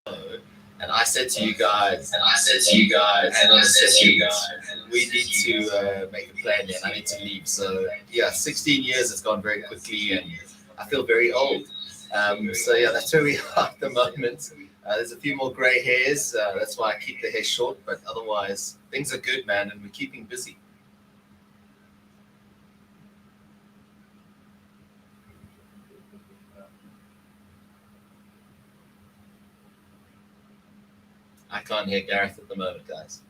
And I said to you guys, and I said to you guys, we need to make a plan here, and I need to leave. So yeah, 16 years has gone very quickly, and I feel very old. So yeah, that's where we are at the moment. There's a few more grey hairs. That's why I keep the hair short, but otherwise things are good, man, and we're keeping busy. I can't hear Gareth at the moment, guys.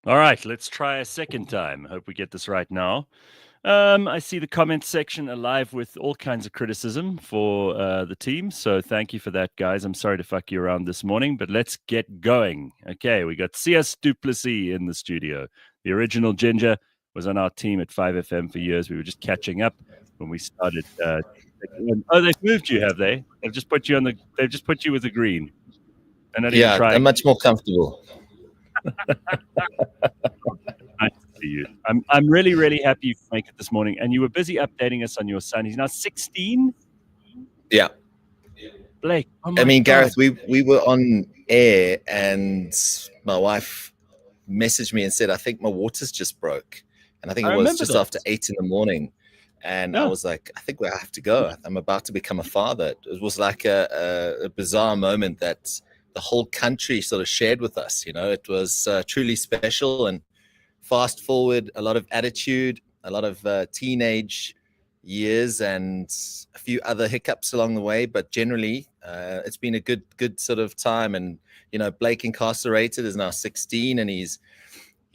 All right, let's try a second time. Hope we get this right now. I see the comment section alive with all kinds of criticism for the team. So thank you for that, guys. I'm sorry to fuck you around this morning, but let's get going. Okay, we got Sias du Plessis in the studio. The original Ginger was on our team at 5FM for years. We were just catching up when we started. Oh, they've moved you, have they? They've just put you on the. They've just put you with the green. They're not even trying. I'm much more comfortable. Nice to see you. I'm really, really happy you could make it this morning. And you were busy updating us on your son. He's now 16. Yeah. Blake. Oh I mean, God. Gareth, we were on air and my wife messaged me and said, I think my water's just broke. And I think it was just after 8 in the morning. And I was like, I think we have to go. I'm about to become a father. It was like a bizarre moment that the whole country sort of shared with us. You know, it was truly special. And fast forward, a lot of attitude, a lot of teenage years and a few other hiccups along the way. But generally, it's been a good sort of time. And, you know, Blake incarcerated is now 16 and he's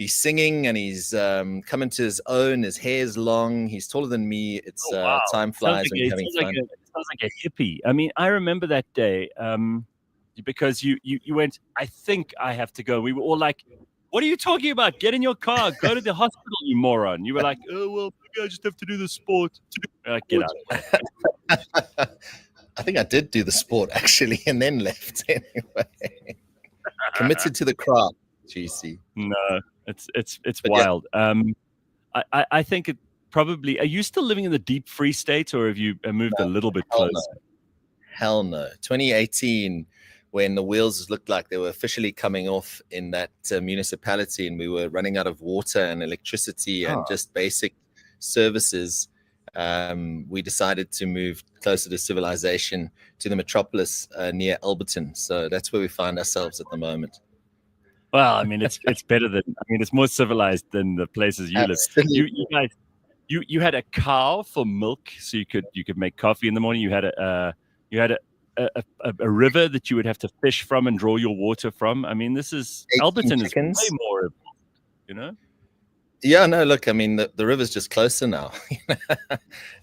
singing and he's coming to his own. His hair's long. He's taller than me. It's time flies when you're having fun. Sounds like a hippie. I mean, I remember that day because you went, I think I have to go. We were all like, what are you talking about? Get in your car. Go to the hospital, you moron. You were like, oh, well, maybe I just have to do the sport. Get out. I think I did do the sport, actually, and then left anyway. Committed to the craft, GC. No, it's wild. Yeah. I think it probably... Are you still living in the deep free state, or have you moved a little bit closer? Hell no. 2018... when the wheels looked like they were officially coming off in that municipality and we were running out of water and electricity and just basic services, we decided to move closer to civilization, to the metropolis near Alberton. So that's where we find ourselves at the moment. Well, I mean, it's better than... I mean, it's more civilized than the places you live. You guys, you had a cow for milk, so you could make coffee in the morning. You had a river that you would have to fish from and draw your water from. I mean, Alberton is way more, you know? Yeah, no, look, I mean, the river's just closer now.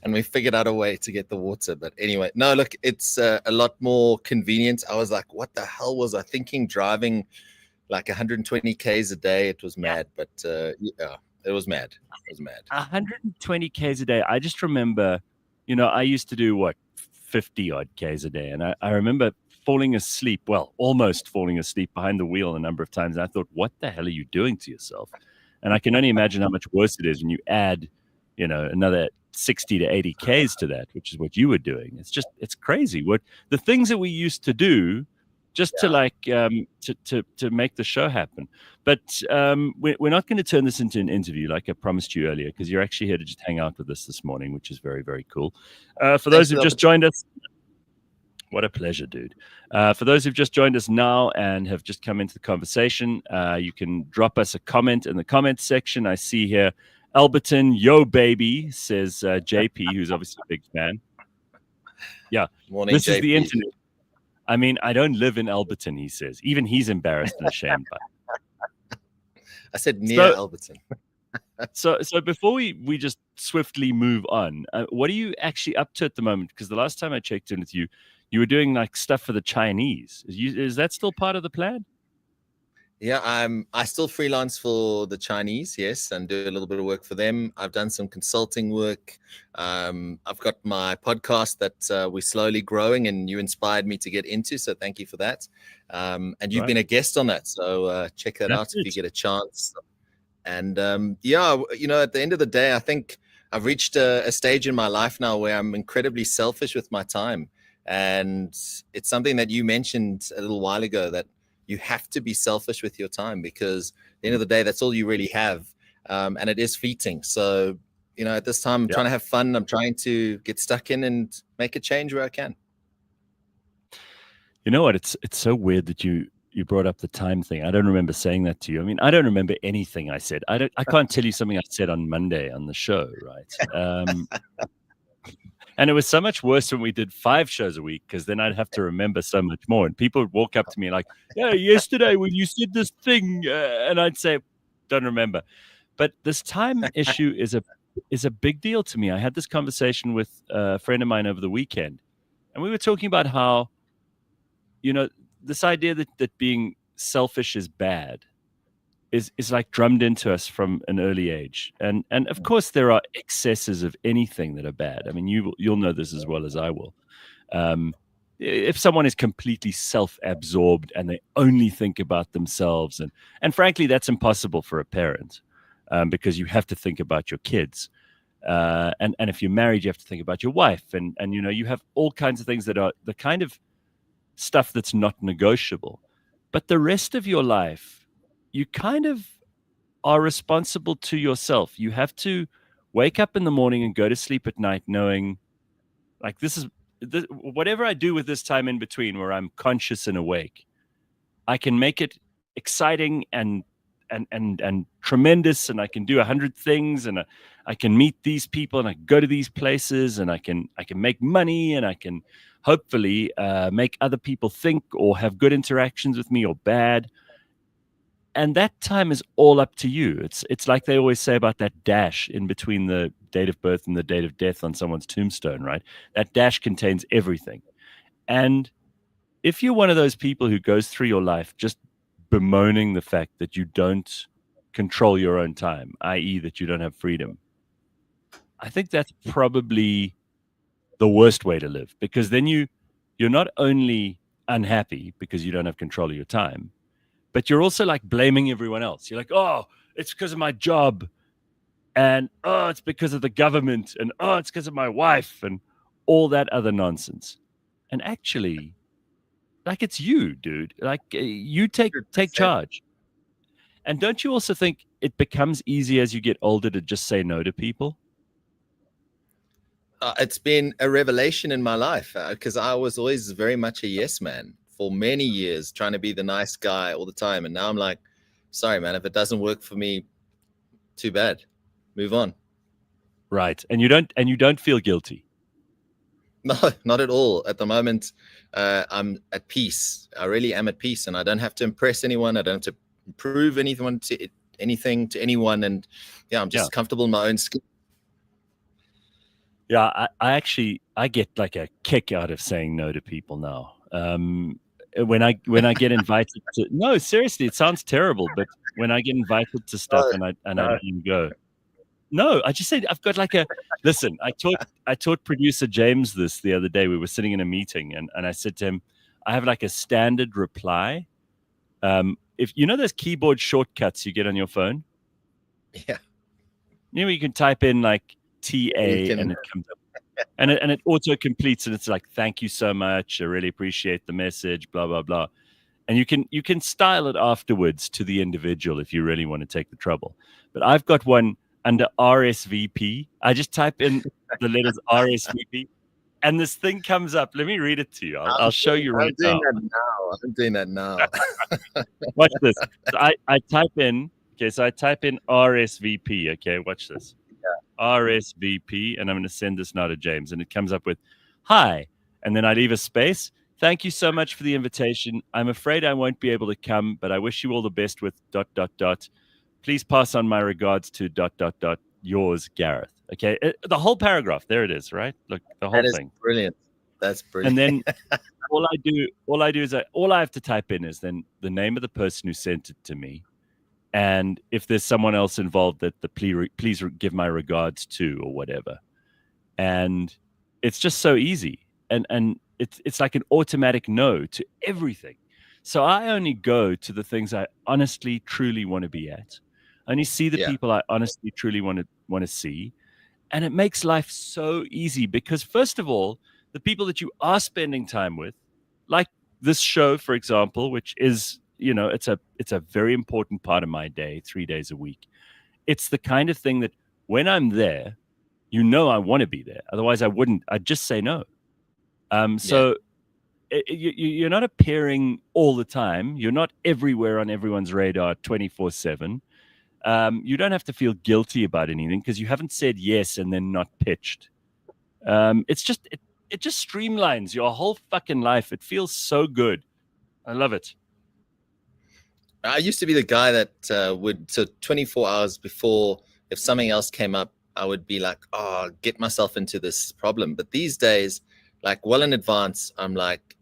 And we figured out a way to get the water. But anyway, no, look, it's a lot more convenient. I was like, what the hell was I thinking driving like 120 Ks a day? It was mad, but yeah, it was mad. 120 Ks a day. I just remember, you know, I used to do what? 50 odd Ks a day. And I remember falling asleep, well, almost falling asleep behind the wheel a number of times. And I thought, what the hell are you doing to yourself? And I can only imagine how much worse it is when you add, you know, another 60 to 80 Ks to that, which is what you were doing. It's crazy. What the things that we used to do just to like, to make the show happen. But we're not going to turn this into an interview like I promised you earlier, because you're actually here to just hang out with us this morning, which is very, very cool. For those who've just joined us, what a pleasure, dude. For those who've just joined us now and have just come into the conversation, you can drop us a comment in the comment section. I see here, Alberton, yo, baby, says JP, who's obviously a big fan. Yeah, morning, this JP. Is the internet. I mean, I don't live in Alberton, he says. Even he's embarrassed and ashamed by it. I said near Alberton. So before we just swiftly move on, what are you actually up to at the moment? Because the last time I checked in with you, you were doing like stuff for the Chinese. Is that still part of the plan? Yeah, I still freelance for the Chinese, yes, and do a little bit of work for them. I've done some consulting work. I've got my podcast that we're slowly growing, and you inspired me to get into, so thank you for that. And you've been a guest on that, so check that out if you get a chance. And yeah, you know, at the end of the day, I think I've reached a stage in my life now where I'm incredibly selfish with my time. And it's something that you mentioned a little while ago, that you have to be selfish with your time, because at the end of the day, that's all you really have. And it is fleeting. So, you know, at this time, I'm trying to have fun. I'm trying to get stuck in and make a change where I can. You know what? It's so weird that you brought up the time thing. I don't remember saying that to you. I mean, I don't remember anything I said. I can't tell you something I said on Monday on the show, right? And it was so much worse when we did 5 shows a week, because then I'd have to remember so much more. And people would walk up to me like, yeah, yesterday when you said this thing, and I'd say, don't remember. But this time issue is a big deal to me. I had this conversation with a friend of mine over the weekend, and we were talking about how, this idea that being selfish is bad is like drummed into us from an early age. And of course there are excesses of anything that are bad. I mean, you'll know this as well as I will. If someone is completely self-absorbed and they only think about themselves, and frankly, that's impossible for a parent, because you have to think about your kids. And if you're married, you have to think about your wife, and you have all kinds of things that are the kind of stuff that's not negotiable. But the rest of your life, you kind of are responsible to yourself. You have to wake up in the morning and go to sleep at night knowing, like, whatever I do with this time in between where I'm conscious and awake, I can make it exciting and tremendous, and I can do 100 things, and I can meet these people, and I go to these places, and I can make money, and I can hopefully make other people think or have good interactions with me or bad. And that time is all up to you. It's like they always say about that dash in between the date of birth and the date of death on someone's tombstone, right? That dash contains everything. And if you're one of those people who goes through your life just bemoaning the fact that you don't control your own time, i.e. that you don't have freedom, I think that's probably the worst way to live, because then you're not only unhappy because you don't have control of your time, but you're also like blaming everyone else. You're like, oh, it's because of my job, and oh, it's because of the government, and oh, it's because of my wife, and all that other nonsense. And actually, like, it's you, dude. Like, you take charge. And don't you also think it becomes easy as you get older to just say no to people? It's been a revelation in my life, because I was always very much a yes man for many years, trying to be the nice guy all the time. And now I'm like, sorry, man, if it doesn't work for me, too bad. Move on. Right. And you don't feel guilty. No, not at all. At the moment, I'm at peace. I really am at peace, and I don't have to impress anyone. I don't have to prove anything to anyone. And yeah, I'm just comfortable in my own skin. Yeah, I get like a kick out of saying no to people now. When I get invited to, no, seriously, it sounds terrible, but when I get invited to stuff and I don't even go, no, I just said I've got like listen. I taught producer James this the other day. We were sitting in a meeting, and I said to him, I have like a standard reply. If you know those keyboard shortcuts you get on your phone, yeah, you can type in like TA and it comes up. And it auto completes, and it's like, thank you so much, I really appreciate the message, blah blah blah. And you can style it afterwards to the individual if you really want to take the trouble. But I've got one under RSVP. I just type in the letters RSVP, and this thing comes up. Let me read it to you. I'll show you right now. I'm doing that now. Watch this. So I type in. Okay, so I type in RSVP. Okay, watch this. RSVP, and I'm going to send this now to James, and it comes up with, hi, and then I leave a space. Thank you so much for the invitation. I'm afraid I won't be able to come, but I wish you all the best with ... Please pass on my regards to ... yours, Gareth. Okay, the whole paragraph. There it is, right? Look, the whole thing. Brilliant. That's brilliant. And then all I do is all I have to type in is then the name of the person who sent it to me. And if there's someone else involved, that please give my regards to, or whatever. And it's just so easy. And it's like an automatic no to everything. So I only go to the things I honestly, truly want to be at. I only see the people I honestly, truly want to see. And it makes life so easy, because first of all, the people that you are spending time with, like this show, for example, which is, it's a very important part of my day, 3 days a week. It's the kind of thing that when I'm there, I want to be there. Otherwise I wouldn't. I'd just say no. So you're not appearing all the time. You're not everywhere on everyone's radar 24/7. You don't have to feel guilty about anything because you haven't said yes and then not pitched. It's just, it just streamlines your whole fucking life. It feels so good. I love it. I used to be the guy that would, so 24 hours before, if something else came up, I would be like, oh, get myself into this problem. But these days, like well in advance, I'm like,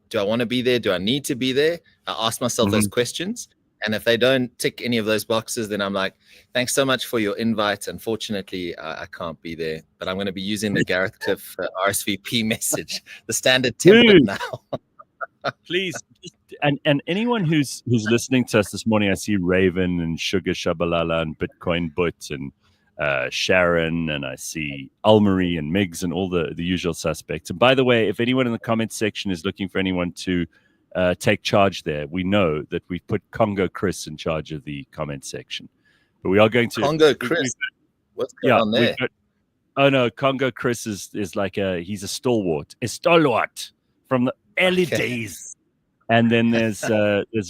do I want to be there? Do I need to be there? I ask myself those questions. And if they don't tick any of those boxes, then I'm like, thanks so much for your invite. Unfortunately, I can't be there, but I'm going to be using the Gareth Cliff RSVP message, the standard template now. Please, and anyone who's listening to us this morning, I see Raven and Sugar Shabalala and Bitcoin Butt and Sharon, and I see Almarie and Migs and all the usual suspects. And by the way, if anyone in the comments section is looking for anyone to take charge there, we know that we've put Congo Chris in charge of the comment section. But we are going to Congo Chris. What's going on there? Oh no, Congo Chris is like he's a stalwart from the early days. And then there's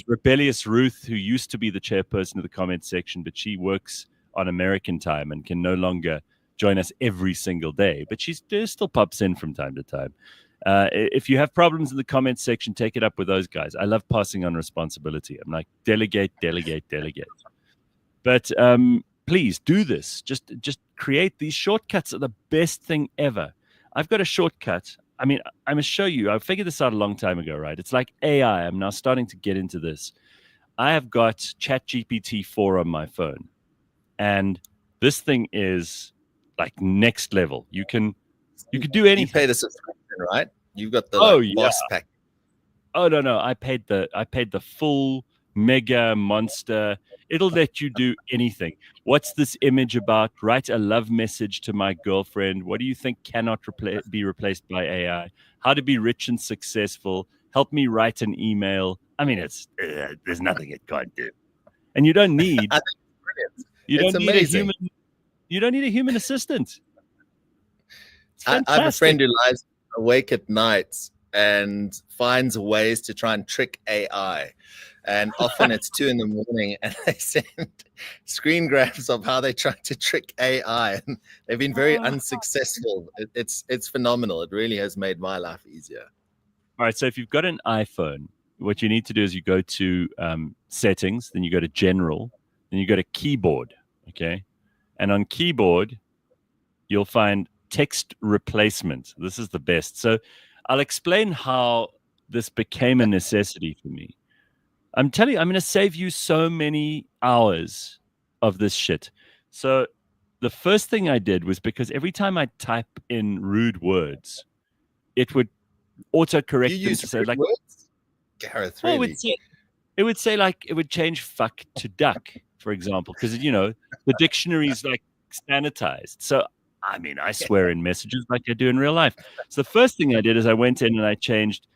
Rebellious Ruth, who used to be the chairperson of the comment section, but she works on American time and can no longer join us every single day. But she still pops in from time to time. If you have problems in the comments section, take it up with those guys. I love passing on responsibility. I'm like, delegate. But please do this. Just create these shortcuts. Are the best thing ever. I've got a shortcut. I mean, I'm going to show you. I figured this out a long time ago, right? It's like AI. I'm now starting to get into this. I have got ChatGPT 4 on my phone. And this thing is like next level. You can do anything. You pay the subscription, right? You've got the boss pack. Oh no. I paid the full mega monster. It'll let you do anything. What's this image about? Write a love message to my girlfriend. What do you think cannot be replaced by AI? How to be rich and successful. Help me write an email. I mean, there's nothing it can't do. And you don't need you don't need a human assistant. I have a friend who lies awake at night and finds ways to try and trick AI. And often it's 2 a.m. and they send screen grabs of how they try to trick AI. And they've been very unsuccessful. It's phenomenal. It really has made my life easier. All right. So if you've got an iPhone, what you need to do is you go to settings, then you go to general, then you go to keyboard. Okay. And on keyboard, you'll find text replacement. This is the best. So I'll explain how this became a necessity for me. I'm telling you, I'm going to save you so many hours of this shit. So the first thing I did was, because every time I type in rude words, it would autocorrect. You use rude words? Gareth, really? Well, it would say like, it would change fuck to duck, for example, because, the dictionary is like sanitized. So, I mean, I swear in messages like I do in real life. So the first thing I did is I went in and I changed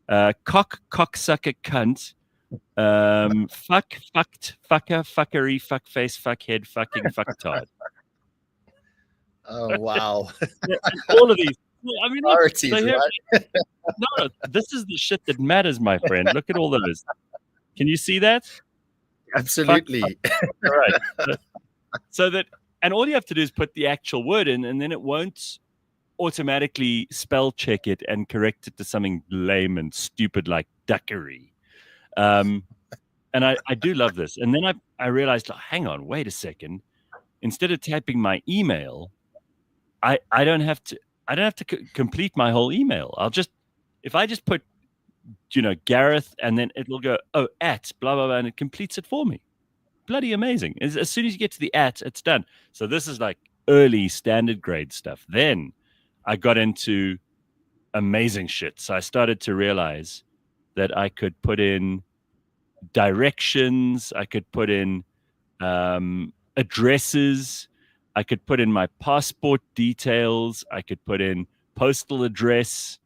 cocksucker, cunt, fuck, fucked, fucker, fuckery, fuckface, fuckhead, fucking, fucktard. Oh, wow. All of these. I mean, priorities, right? No, this is the shit that matters, my friend. Look at all those. Can you see that? Absolutely. All right. So that, and all you have to do is put the actual word in, and then it won't automatically spell check it and correct it to something lame and stupid like duckery. And I do love this. And then I realized, hang on, wait a second. Instead of typing my email, I don't have to complete my whole email. If I just put, Gareth, and then it'll go, at blah, blah, blah, and it completes it for me. Bloody amazing. As soon as you get to the at, it's done. So this is like early standard grade stuff. Then I got into amazing shit. So I started to realize that I could put in directions. I could put in addresses. I could put in my passport details. I could put in postal address.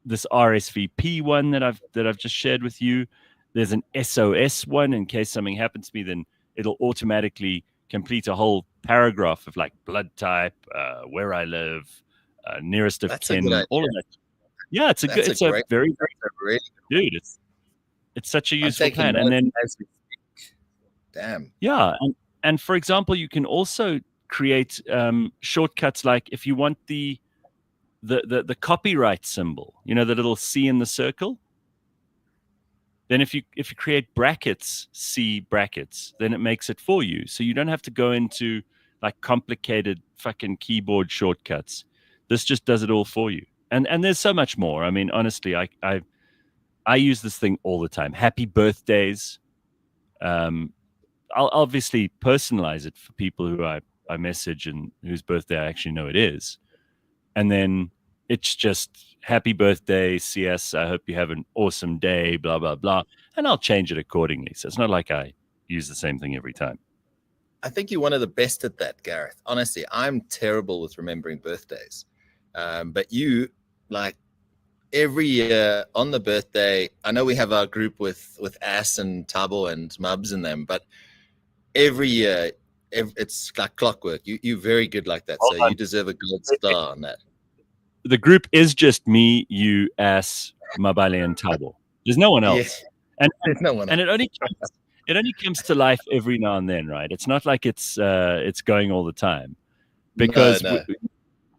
This RSVP one that I've just shared with you. There's an SOS one in case something happens to me. Then it'll automatically complete a whole paragraph of like blood type, where I live, nearest of kin, all of that. Yeah, it's a very, very, dude. It's such a useful plan. And then, damn. Yeah, and for example, you can also create shortcuts like if you want the copyright symbol, the little C in the circle. then if you create brackets, C brackets, then it makes it for you. So you don't have to go into like complicated fucking keyboard shortcuts. This just does it all for you. And there's so much more. I mean, honestly, I use this thing all the time. Happy birthdays. I'll obviously personalize it for people who I message and whose birthday I actually know it is. And then it's just happy birthday, CS. I hope you have an awesome day, blah, blah, blah. And I'll change it accordingly. So it's not like I use the same thing every time. I think you're one of the best at that, Gareth. Honestly, I'm terrible with remembering birthdays. But you, like, every year on the birthday, I know we have our group with Ass and Tabo and Mubs and them, but every year, it's like clockwork. You're very good like that. So you deserve a gold star on that. The group is just me, you, Ass, Mabale, and Tabo. There's no one else. Yeah. There's no one else. And it only comes to life every now and then, right? It's not like it's going all the time. Because No.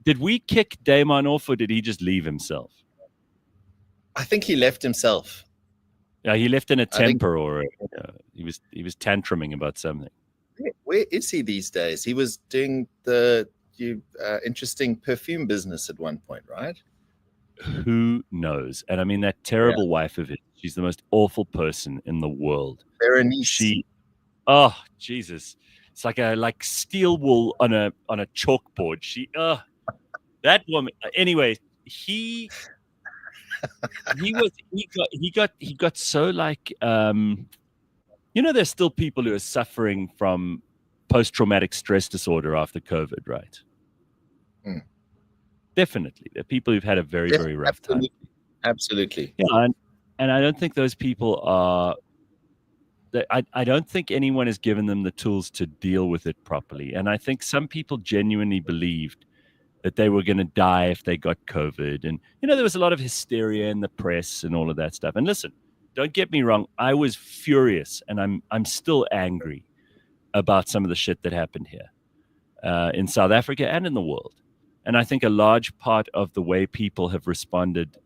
did we kick Damon off, or did he just leave himself? I think he left himself. Yeah, he left in a temper, or he was tantruming about something. Where is he these days? He was doing the interesting perfume business at one point, right? Who knows? And I mean, that terrible wife of his, she's the most awful person in the world. Berenice. Oh, Jesus. It's like steel wool on a chalkboard. That woman. Anyway, he got so like, there's still people who are suffering from post-traumatic stress disorder after COVID, right? Definitely. There are people who've had a very, very rough time. Absolutely. Yeah, and I don't think those people are. I don't think anyone has given them the tools to deal with it properly. And I think some people genuinely believed that they were going to die if they got COVID. And, there was a lot of hysteria in the press and all of that stuff. And listen, don't get me wrong. I was furious, and I'm still angry about some of the shit that happened here in South Africa and in the world. And I think a large part of the way people have responded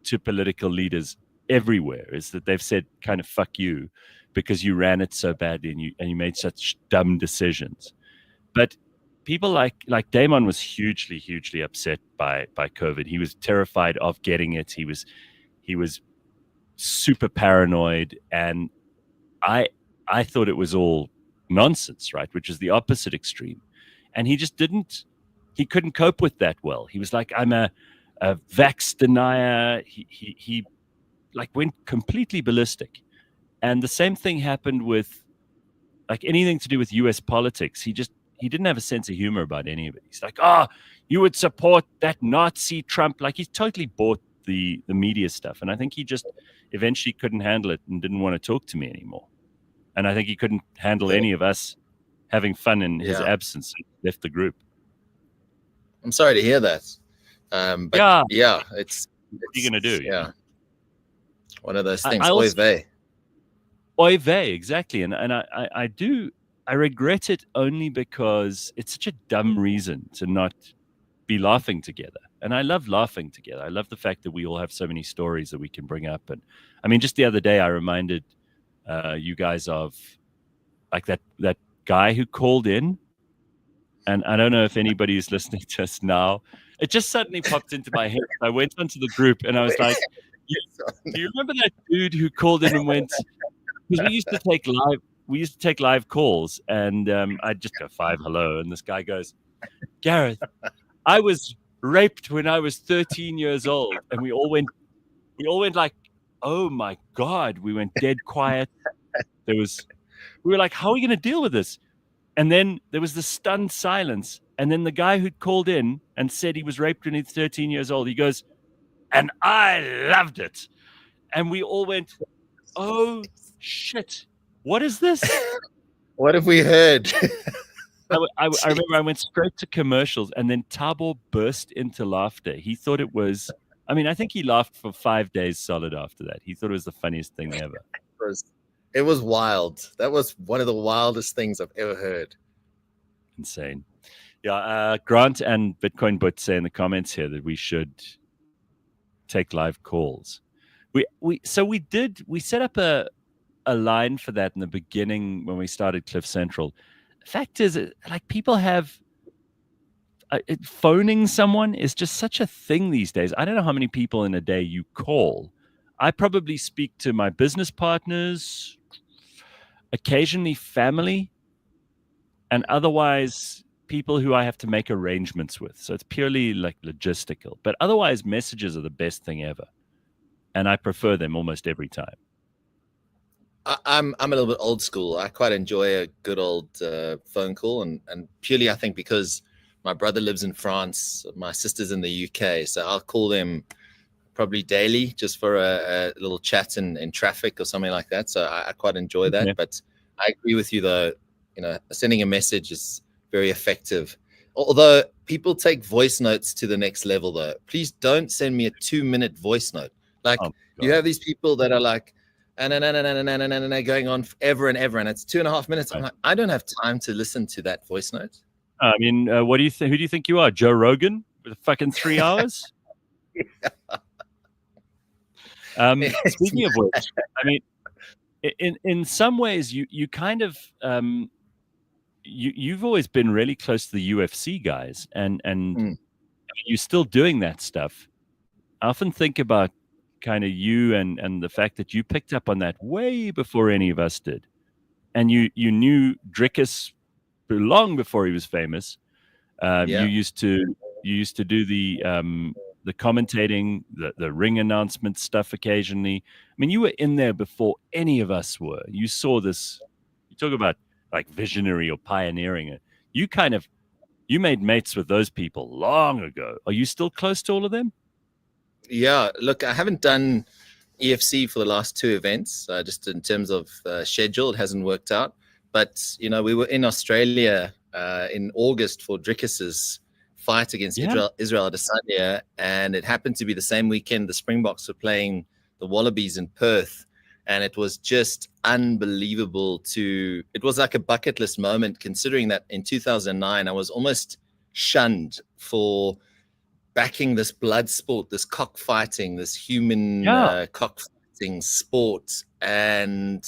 to political leaders everywhere is that they've said kind of fuck you because you ran it so badly and you made such dumb decisions. But people like Damon was hugely, hugely upset by COVID. He was terrified of getting it. He was super paranoid, and I thought it was all nonsense, right? Which is the opposite extreme. And he just he couldn't cope with that well. He was like, I'm a vax denier. He like went completely ballistic. And the same thing happened with like anything to do with US politics. He didn't have a sense of humor about any of it. He's like, you would support that Nazi Trump. Like, he's totally bought the media stuff. And I think he just eventually couldn't handle it and didn't want to talk to me anymore. And I think he couldn't handle any of us having fun in his absence. He left the group. I'm sorry to hear that. But it's what are you going to do? Yeah. One of those things. Oy vey. Oy vey, exactly. And I regret it only because it's such a dumb reason to not be laughing together. And I love laughing together. I love the fact that we all have so many stories that we can bring up. And I mean, just the other day, I reminded you guys of like that guy who called in. And I don't know if anybody is listening to us now. It just suddenly popped into my head. I went onto the group and I was like, do you remember that dude who called in and went, because we used to take live calls, and I'd just go 5 hello, and this guy goes, Gareth, I was raped when I was 13 years old. And we all went like, oh my God. We went dead quiet. We were like, how are we going to deal with this? And then there was this stunned silence. And then the guy who'd called in and said he was raped when he was 13 years old, he goes, and I loved it. And we all went, oh shit, what is this? What have we heard? I remember I went straight to commercials, and then Tabo burst into laughter. He thought it was, I think he laughed for 5 days solid after that. He thought it was the funniest thing ever. It was wild. That was one of the wildest things I've ever heard. Insane. Yeah, Grant and Bitcoin Butt say in the comments here that we should take live calls. We set up a line for that in the beginning when we started Cliff Central. The fact is, like, people have phoning someone is just such a thing these days. I don't know how many people in a day you call. I probably speak to my business partners, occasionally family, and otherwise people who I have to make arrangements with. So it's purely like logistical. But otherwise, messages are the best thing ever, and I prefer them almost every time. I'm a little bit old school. I quite enjoy a good old phone call, and purely I think because my brother lives in France, my sister's in the UK, so I'll call them probably daily just for a little chat in traffic or something like that. So I quite enjoy that. Okay. But I agree with you, though. Sending a message is very effective. Although people take voice notes to the next level, though. Please don't send me a 2-minute voice note. Like, you have these people that are like, going on forever and ever, and it's 2.5 minutes. I'm like, I don't have time to listen to that voice note. I mean, what do you think? Who do you think you are, Joe Rogan, with fucking 3 hours? Speaking of which, I mean, in some ways, you kind of you've always been really close to the UFC guys, and you're still doing that stuff. I often think about kind of you and the fact that you picked up on that way before any of us did, and you knew Drickus long before he was famous. You used to do the commentating, the ring announcement stuff occasionally. I mean, you were in there before any of us were. You saw this. You talk about like visionary or pioneering it. You made mates with those people long ago. Are you still close to all of them? Yeah, look, I haven't done EFC for the last 2 events, just in terms of schedule. It hasn't worked out. But, we were in Australia in August for Drickus's fight against Israel Adesanya, and it happened to be the same weekend the Springboks were playing the Wallabies in Perth, and it was just unbelievable. It was like a bucket list moment, considering that in 2009 I was almost shunned for backing this blood sport, this cockfighting, this human cockfighting sport. And,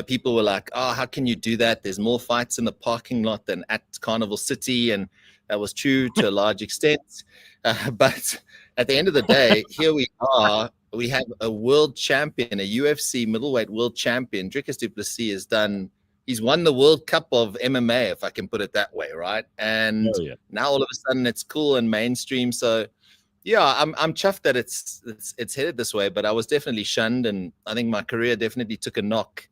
people were like, oh, how can you do that? There's more fights in the parking lot than at Carnival City. And that was true to a large extent. But at the end of the day, here we are. We have a world champion, a UFC middleweight world champion. Sias du Plessis he's won the World Cup of MMA, if I can put it that way, right? And now all of a sudden it's cool and mainstream. So yeah, I'm chuffed that it's headed this way, but I was definitely shunned, and I think my career definitely took a knock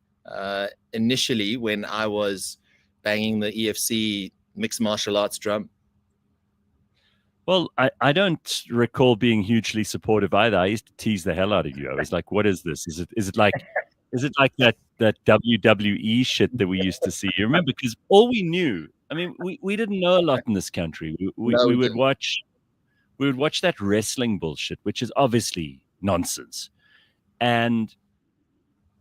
initially when I was banging the EFC mixed martial arts drum. Well, I don't recall being hugely supportive either. I used to tease the hell out of you. I was like, what is this? Is it like that WWE shit that we used to see? You remember? Because all we knew, I mean, we didn't know a lot in this country. We would watch that wrestling bullshit, which is obviously nonsense. And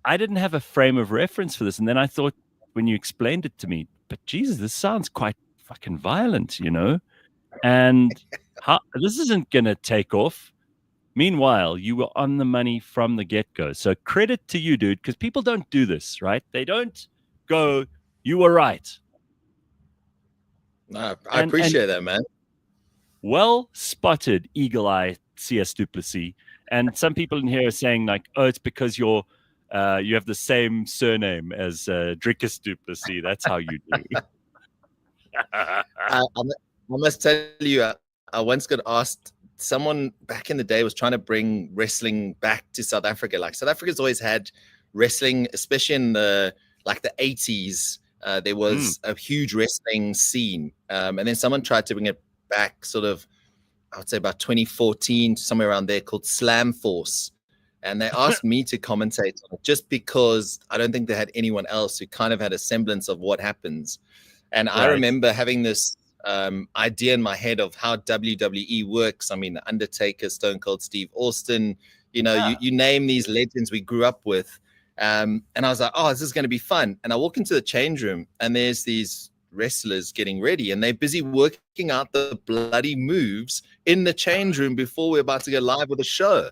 I didn't have a frame of reference for this. And then I thought, when you explained it to me, but Jesus, this sounds quite fucking violent, And this isn't going to take off. Meanwhile, you were on the money from the get-go. So credit to you, dude, because people don't do this, right? They don't go, you were right. I appreciate that, man. Well spotted, eagle-eye Sias du Plessis. And some people in here are saying, like, oh, it's because you have the same surname as Sias du Plessis. That's how you do. I must tell you, I once got asked, someone back in the day was trying to bring wrestling back to South Africa. Like, South Africa's always had wrestling, especially in the 80s. There was a huge wrestling scene. And then someone tried to bring it back sort of, I would say about 2014, somewhere around there, called Slam Force. And they asked me to commentate on it just because I don't think they had anyone else who kind of had a semblance of what happens. And I remember having this idea in my head of how WWE works. I mean, The Undertaker, Stone Cold Steve Austin, you name these legends we grew up with. And I was like, oh, this is going to be fun. And I walk into the change room and there's these wrestlers getting ready and they're busy working out the bloody moves in the change room before we're about to go live with a show.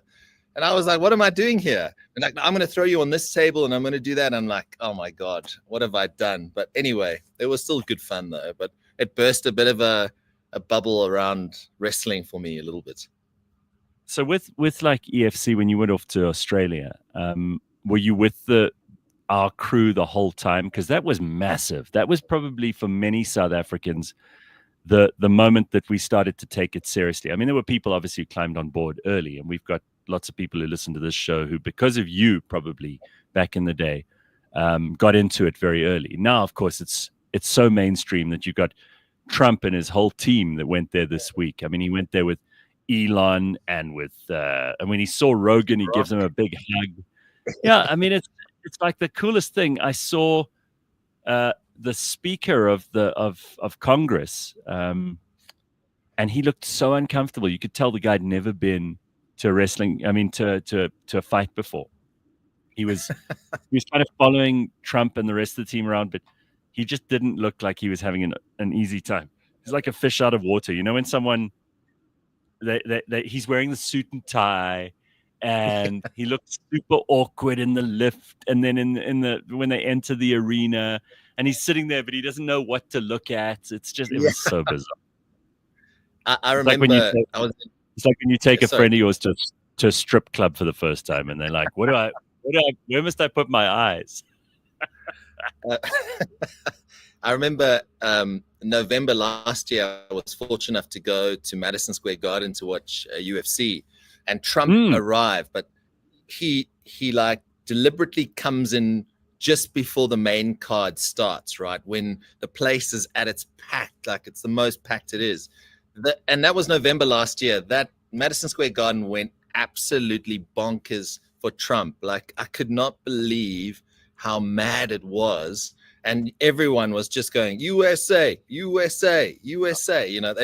And I was like, what am I doing here? And like, I'm going to throw you on this table and I'm going to do that. And I'm like, oh my God, what have I done? But anyway, it was still good fun though. But it burst a bit of a bubble around wrestling for me a little bit. So with like EFC, when you went off to Australia, were you with our crew the whole time? Because that was massive. That was probably for many South Africans the moment that we started to take it seriously. I mean, there were people obviously who climbed on board early, and we've got lots of people who listen to this show who, because of you, probably back in the day, got into it very early. Now, of course, it's so mainstream that you got Trump and his whole team that went there this week. I mean, he went there with Elon and when he saw Rogan, he gives him a big hug. Yeah, I mean, it's like the coolest thing. I saw the speaker of Congress, and he looked so uncomfortable. You could tell the guy had never been to wrestling. I mean, to a fight before. He was kind of following Trump and the rest of the team around, but he just didn't look like he was having an easy time. He's like a fish out of water. You know, when someone he's wearing the suit and tie, and he looked super awkward in the lift, and then in the when they enter the arena, and he's sitting there, but he doesn't know what to look at. It's just it was so bizarre. I remember it's like when you take a friend of yours to a strip club for the first time, and they're like, where must I put my eyes? I remember November last year, I was fortunate enough to go to Madison Square Garden to watch UFC, and Trump arrived, but he like deliberately comes in just before the main card starts, right? When the place is at its packed, like it's the most packed it is. And that was November last year. That Madison Square Garden went absolutely bonkers for Trump. Like, I could not believe how mad it was. And everyone was just going, USA, USA, USA. You know,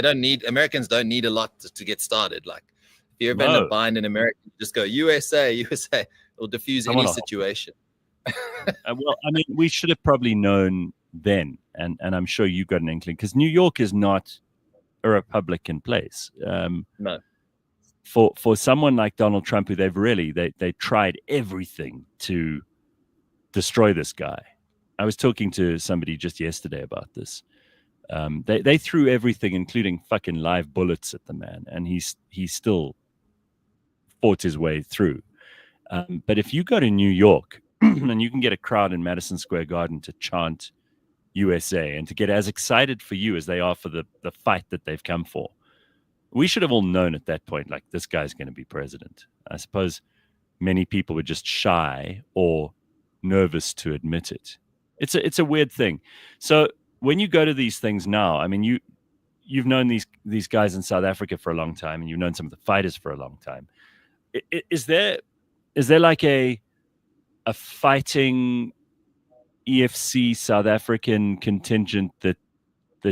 Americans don't need a lot to get started. Like, if you're ever in a bind in America, just go, USA, USA. It'll diffuse any situation. Well, I mean, we should have probably known then. And I'm sure you got an inkling, because New York is not a Republican place. No. For someone like Donald Trump, who they tried everything to destroy this guy. I was talking to somebody just yesterday about this. They threw everything, including fucking live bullets at the man, and he still fought his way through. But if you go to New York and you can get a crowd in Madison Square Garden to chant USA and to get as excited for you as they are for the fight that they've come for, we should have all known at that point, like, this guy's going to be president. I suppose many people were just shy or nervous to admit it. It's a weird thing. So when you go to these things now, I mean, you've known these guys in South Africa for a long time, and you've known some of the fighters for a long time. Is there like a fighting EFC South African contingent that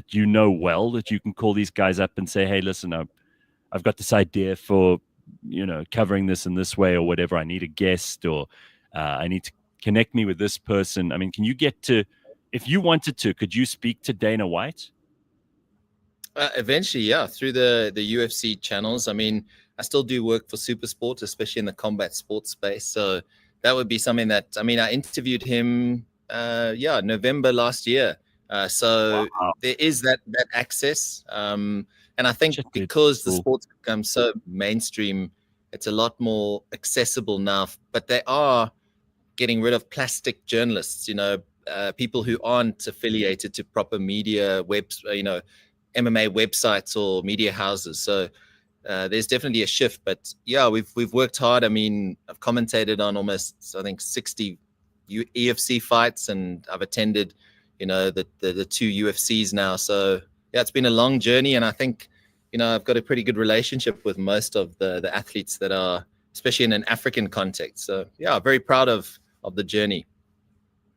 you know well, that you can call these guys up and say, hey, listen, I've got this idea for, you know, covering this in this way or whatever. I need a guest, or I need to connect me with this person. I mean, can you get to, if you wanted to, could you speak to Dana White? Eventually, yeah, through the UFC channels. I mean, I still do work for Supersport, especially in the combat sports space. So that would be something that, I mean, I interviewed him, November last year. So there is that access. And I think because the sports become so mainstream, it's a lot more accessible now. But they are getting rid of plastic journalists, you know, people who aren't affiliated to proper media MMA websites or media houses. So there's definitely a shift. But yeah, we've worked hard. I mean, I've commentated on almost, I think, 60 EFC fights, and I've attended, you know, the two UFCs now. So yeah, it's been a long journey, and I think, you know, I've got a pretty good relationship with most of the athletes that are, especially in an African context. So yeah, very proud of the journey.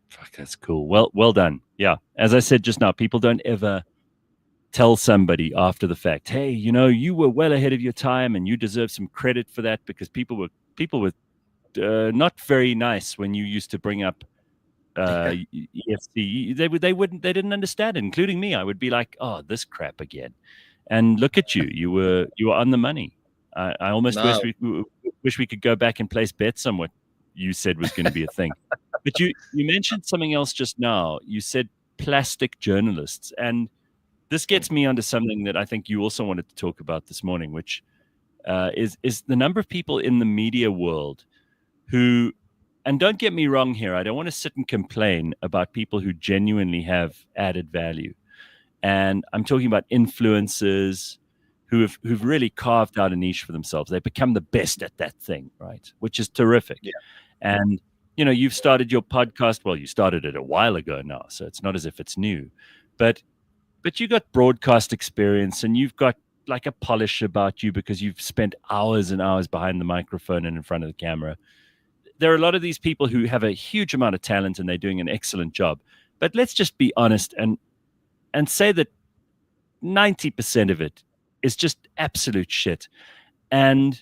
Fuck, that's cool. Well done. Yeah, as I said just now, people don't ever tell somebody after the fact, hey, you know, you were well ahead of your time and you deserve some credit for that, because people were not very nice when you used to bring up EFC. They didn't understand it, including me. I would be like, oh, this crap again. And look at you. You were on the money. I almost No. wish we could go back and place bets on what you said was going to be a thing. But you mentioned something else just now. You said plastic journalists, and this gets me onto something that I think you also wanted to talk about this morning, which is the number of people in the media world who, and don't get me wrong here, I don't want to sit and complain about people who genuinely have added value. And I'm talking about influencers who've really carved out a niche for themselves. They've become the best at that thing, right? Which is terrific. Yeah. And you've started your podcast. Well, you started it a while ago now, so it's not as if it's new. But you got broadcast experience, and you've got like a polish about you because you've spent hours and hours behind the microphone and in front of the camera. There are a lot of these people who have a huge amount of talent and they're doing an excellent job. But let's just be honest and say that 90% of it is just absolute shit. And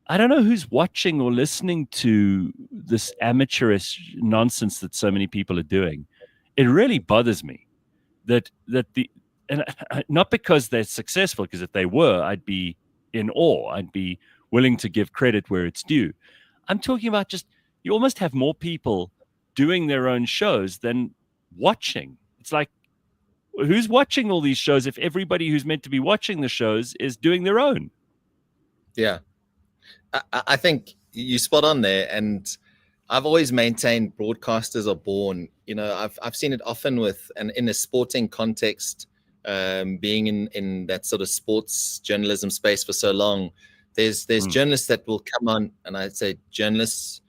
I don't know who's watching or listening to this amateurish nonsense that so many people are doing. It really bothers me that and not because they're successful, because if they were, I'd be in awe. I'd be willing to give credit where it's due. I'm talking about just, you almost have more people doing their own shows than watching. It's like, who's watching all these shows if everybody who's meant to be watching the shows is doing their own? Yeah. I think you spot on there. And I've always maintained broadcasters are born. I've seen it often and in a sporting context, being in that sort of sports journalism space for so long, there's journalists that will come on, and I'd say journalists,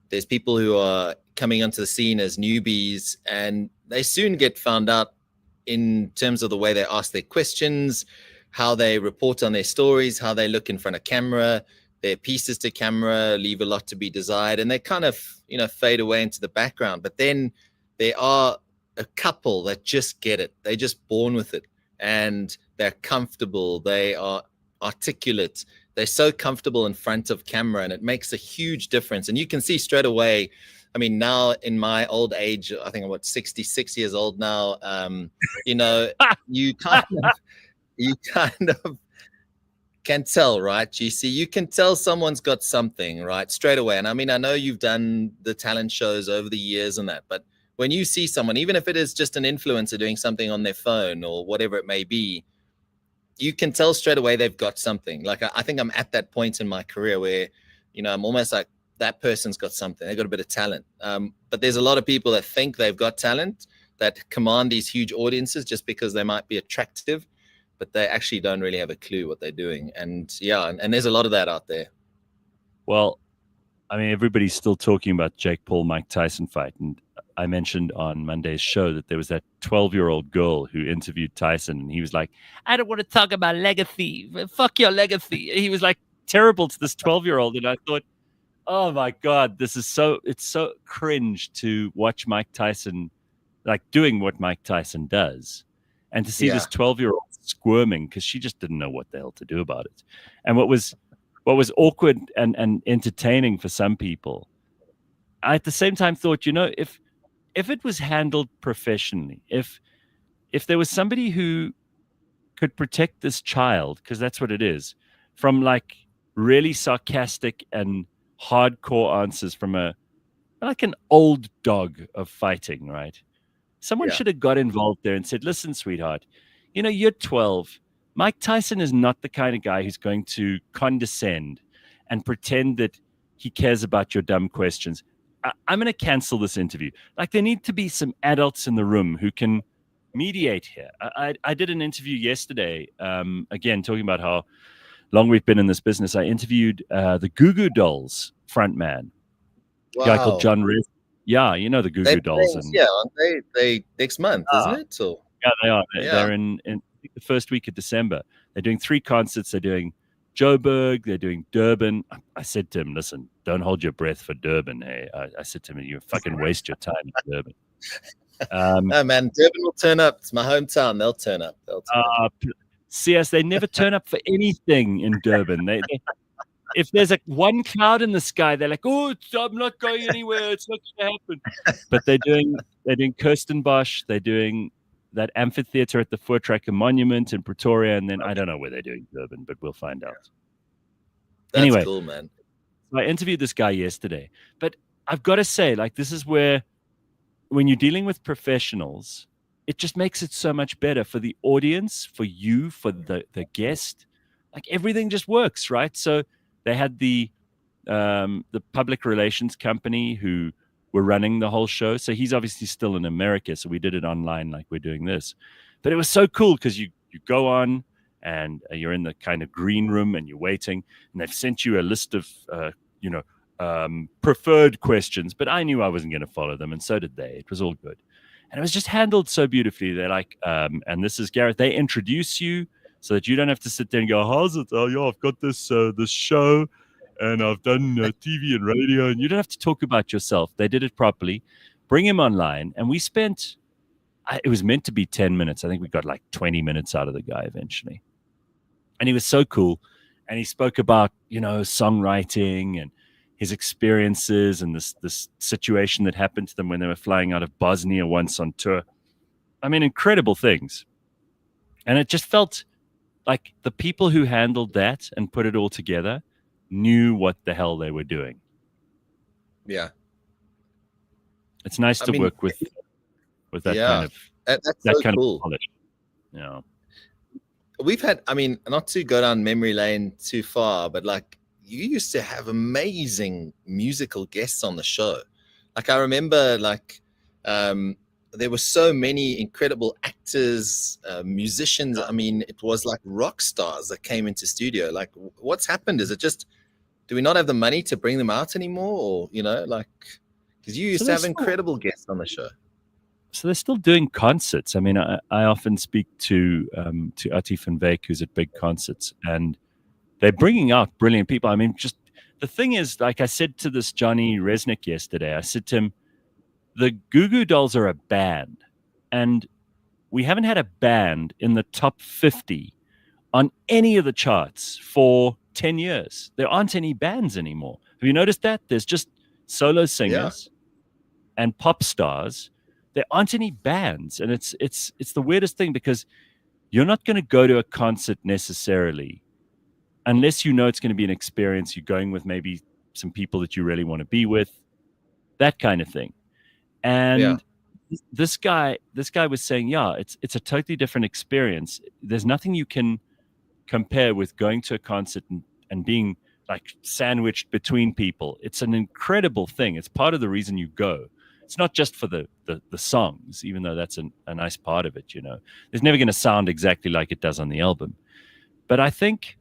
there's people who are coming onto the scene as newbies, and they soon get found out in terms of the way they ask their questions, how they report on their stories, how they look in front of camera. Their pieces to camera leave a lot to be desired, and they kind of, fade away into the background. But then there are a couple that just get it. They're just born with it, and they're comfortable. They are articulate. They're so comfortable in front of camera, and it makes a huge difference. And you can see straight away. I mean, now in my old age, I think I'm 66 years old now. You kind of can tell, right? You can tell someone's got something, right, straight away. And I mean, I know you've done the talent shows over the years and that, but when you see someone, even if it is just an influencer doing something on their phone or whatever it may be, you can tell straight away they've got something. Like, I think I'm at that point in my career where, I'm almost like, that person's got something. They've got a bit of talent. But there's a lot of people that think they've got talent that command these huge audiences just because they might be attractive, but they actually don't really have a clue what they're doing. And and there's a lot of that out there. Well, I mean, everybody's still talking about Jake Paul-Mike Tyson fight. And I mentioned on Monday's show that there was that 12-year-old girl who interviewed Tyson, and he was like, I don't want to talk about legacy. Fuck your legacy. He was like terrible to this 12-year-old. And I thought, oh my God, it's so cringe to watch Mike Tyson, like doing what Mike Tyson does. And to see this 12-year-old squirming because she just didn't know what the hell to do about it. And what was awkward and entertaining for some people, I at the same time thought, if it was handled professionally, if there was somebody who could protect this child, because that's what it is, from like really sarcastic and hardcore answers from like an old dog of fighting, right? Someone should have got involved there and said, listen, sweetheart, you're 12. Mike Tyson is not the kind of guy who's going to condescend and pretend that he cares about your dumb questions. I'm going to cancel this interview. Like, there need to be some adults in the room who can mediate here. I did an interview yesterday, again, talking about how long we've been in this business. I interviewed the Goo Goo Dolls frontman, a guy called John Riz. Yeah, the Goo Goo Dolls. They next month, isn't it? Or? Yeah, they are. They're in the first week of December. They're doing 3 concerts. They're doing Joburg. They're doing Durban. I said to him, listen, don't hold your breath for Durban. Hey, I said to him, you fucking waste your time in Durban. No, man, Durban will turn up. It's my hometown. They'll turn up. Sias, they never turn up for anything in Durban. They if there's one cloud in the sky, they're like, oh, I'm not going anywhere. It's not going to happen. But they're doing Kirstenbosch. They're doing that amphitheater at the Voortrekker Monument in Pretoria. And then I don't know where they're doing Durban, but we'll find out. That's Anyway, cool, man. so I interviewed this guy yesterday, but I've got to say, like, this is where when you're dealing with professionals, it just makes it so much better for the audience, for you, for the guest. Like everything just works, right? So they had the public relations company who were running the whole show. So he's obviously still in America, so we did it online like we're doing this. But it was so cool because you go on and you're in the kind of green room and you're waiting, and they've sent you a list of preferred questions, but I knew I wasn't going to follow them, and so did they. It was all good. And it was just handled so beautifully. They're like, and this is Gareth. They introduce you so that you don't have to sit there and go, how's it? Oh, yeah, I've got this show, and I've done TV and radio, and you don't have to talk about yourself. They did it properly. Bring him online, and we spent, it was meant to be 10 minutes. I think we got like 20 minutes out of the guy eventually. And he was so cool. And he spoke about, songwriting and his experiences and this situation that happened to them when they were flying out of Bosnia once on tour. I mean, incredible things. And it just felt like the people who handled that and put it all together knew what the hell they were doing. Yeah. It's nice to work with that kind of that's that so kind cool. of knowledge. Yeah. We've had, not to go down memory lane too far, but like you used to have amazing musical guests on the show. Like I remember there were so many incredible actors, musicians. I mean, it was like rock stars that came into studio. Like what's happened? Is it just, do we not have the money to bring them out anymore? Or, because you used to have incredible guests on the show. So they're still doing concerts. I mean, I often speak to Atif and Vek, who's at big concerts, and they're bringing out brilliant people. I mean, just the thing is, like I said to this Johnny Resnick yesterday, I said to him, the Goo Goo Dolls are a band, and we haven't had a band in the top 50 on any of the charts for 10 years. There aren't any bands anymore. Have you noticed that? There's just solo singers and pop stars. There aren't any bands, and it's the weirdest thing because you're not going to go to a concert necessarily unless you know it's going to be an experience. You're going with maybe some people that you really want to be with, that kind of thing. And this guy was saying, it's a totally different experience. There's nothing you can compare with going to a concert and being like sandwiched between people. It's an incredible thing. It's part of the reason you go. It's not just for the songs, even though that's a nice part of it, It's never going to sound exactly like it does on the album. But I think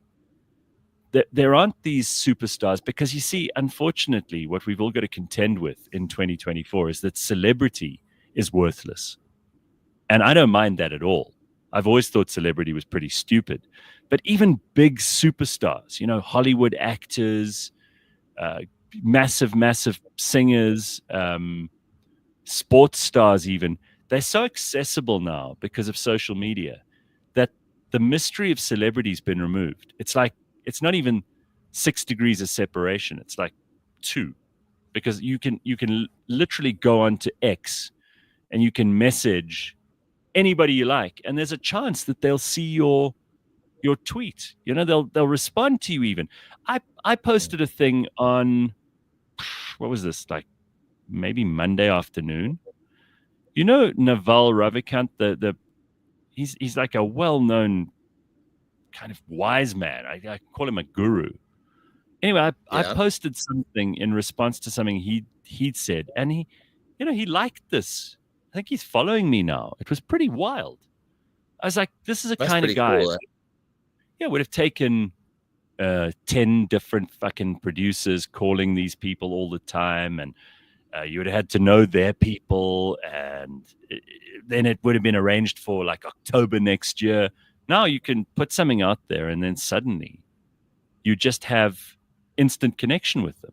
that there aren't these superstars because, you see, unfortunately, what we've all got to contend with in 2024 is that celebrity is worthless. And I don't mind that at all. I've always thought celebrity was pretty stupid. But even big superstars, Hollywood actors, massive singers, sports stars even, they're so accessible now because of social media that the mystery of celebrity has been removed. It's like, it's not even 6 degrees of separation. It's like 2, because you can literally go on to X and you can message anybody you like, and there's a chance that they'll see your tweet. They'll respond to you even. I posted a thing on, what was this, like maybe Monday afternoon. Naval Ravikant, he's like a well-known kind of wise man. I call him a guru. Anyway, I posted something in response to something he'd said, and he liked this. I think he's following me now. It was pretty wild. I was like, this is a kind of guy. Cool, would have taken 10 different fucking producers calling these people all the time, and you would have had to know their people, and then it would have been arranged for like October next year. Now you can put something out there, and then suddenly you just have instant connection with them.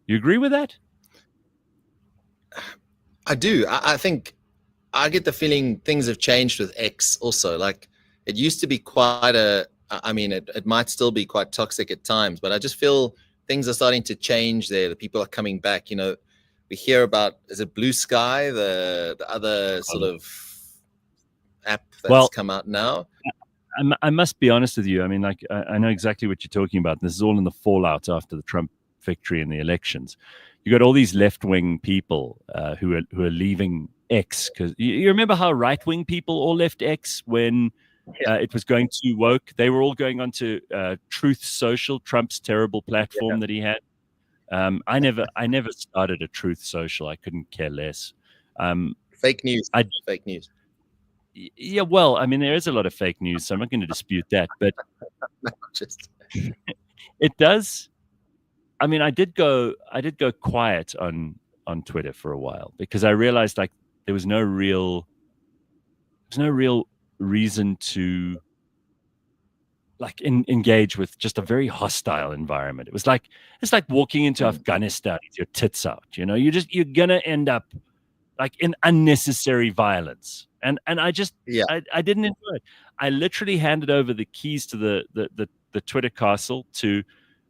You agree with that? I do. I think I get the feeling things have changed with X also. Like it used to be quite it might still be quite toxic at times, but I just feel things are starting to change there. The people are coming back. We hear about, is it Blue Sky, the other sort of app that's come out now? I must be honest with you. I mean, like, I know exactly what you're talking about. This is all in the fallout after the Trump victory in the elections. You got all these left-wing people who are leaving X, because you remember how right-wing people all left X when it was going too woke. They were all going onto Truth Social, Trump's terrible platform that he had. I never started a Truth Social. I couldn't care less. Fake news. Fake news. Yeah, well, I mean, there is a lot of fake news, so I'm not going to dispute that. But it does. I mean, I did go quiet on Twitter for a while because I realized like there was no real reason to like engage with just a very hostile environment. It's like walking into Afghanistan with your tits out. You know, you're gonna end up like in unnecessary violence. And I just I didn't enjoy it. I literally handed over the keys to the Twitter castle to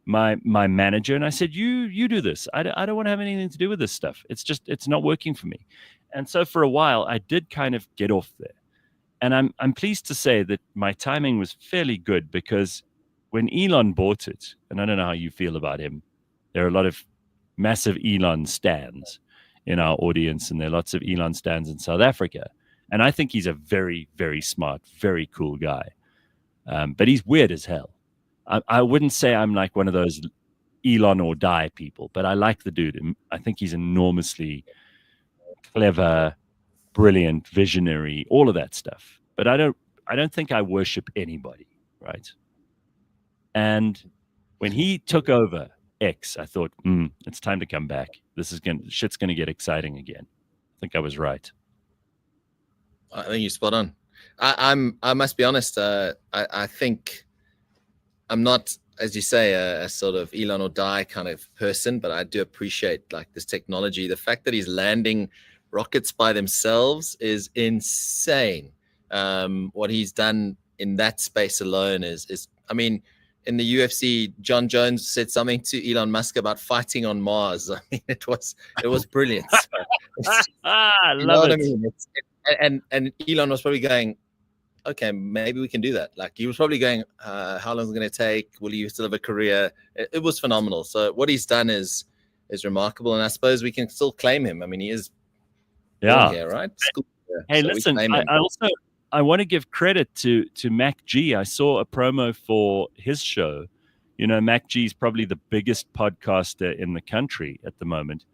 my manager, and I said, you do this. I don't want to have anything to do with this stuff. It's not working for me. And so for a while I did kind of get off there. And I'm pleased to say that my timing was fairly good, because when Elon bought it, and I don't know how you feel about him, there are a lot of massive Elon stans in our audience, and there are lots of Elon stans in South Africa. And I think he's a very, very smart, very cool guy. But he's weird as hell. I wouldn't say I'm like one of those Elon or die people, but I like the dude. I think he's enormously clever, brilliant, visionary, all of that stuff. But I don't think I worship anybody, right? And when he took over X, I thought, it's time to come back. Shit's gonna get exciting again. I think I was right. I think you're spot on. I must be honest. I think I'm not, as you say, a sort of Elon or die kind of person, but I do appreciate like this technology. The fact that he's landing rockets by themselves is insane. What he's done in that space alone is I mean, in the UFC, John Jones said something to Elon Musk about fighting on Mars. I mean, it was brilliant. I love it. I mean? And Elon was probably going, okay, maybe we can do that. Like he was probably going, how long is it going to take? Will you still have a career? It was phenomenal. So what he's done is remarkable, and I suppose we can still claim him. I mean, he is here, right? Hey, so listen, I want to give credit to Mac G. I saw a promo for his show. You know, Mac G is probably the biggest podcaster in the country at the moment,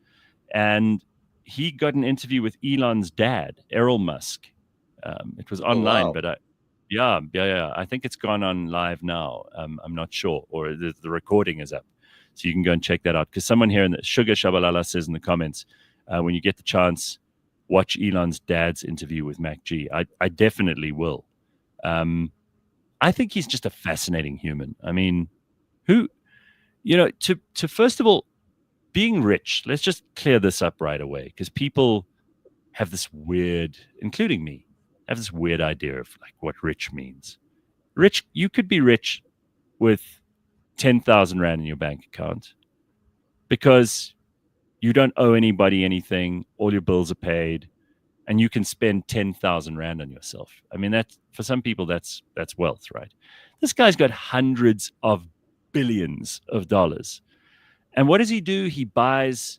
and he got an interview with Elon's dad, Errol Musk. It was online, but I think it's gone on live now. I'm not sure, or the recording is up, so you can go and check that out. Because someone here in the Sugar Shabalala says in the comments, when you get the chance, watch Elon's dad's interview with Mac G. I definitely will. I think he's just a fascinating human. I mean, to first of all, being rich, let's just clear this up right away, because people have this weird, including me, have this weird idea of like what rich means. Rich, you could be rich with 10,000 Rand in your bank account because you don't owe anybody anything, all your bills are paid, and you can spend 10,000 Rand on yourself. I mean, that for some people, that's wealth, right? This guy's got hundreds of billions of dollars. And what does he do? He buys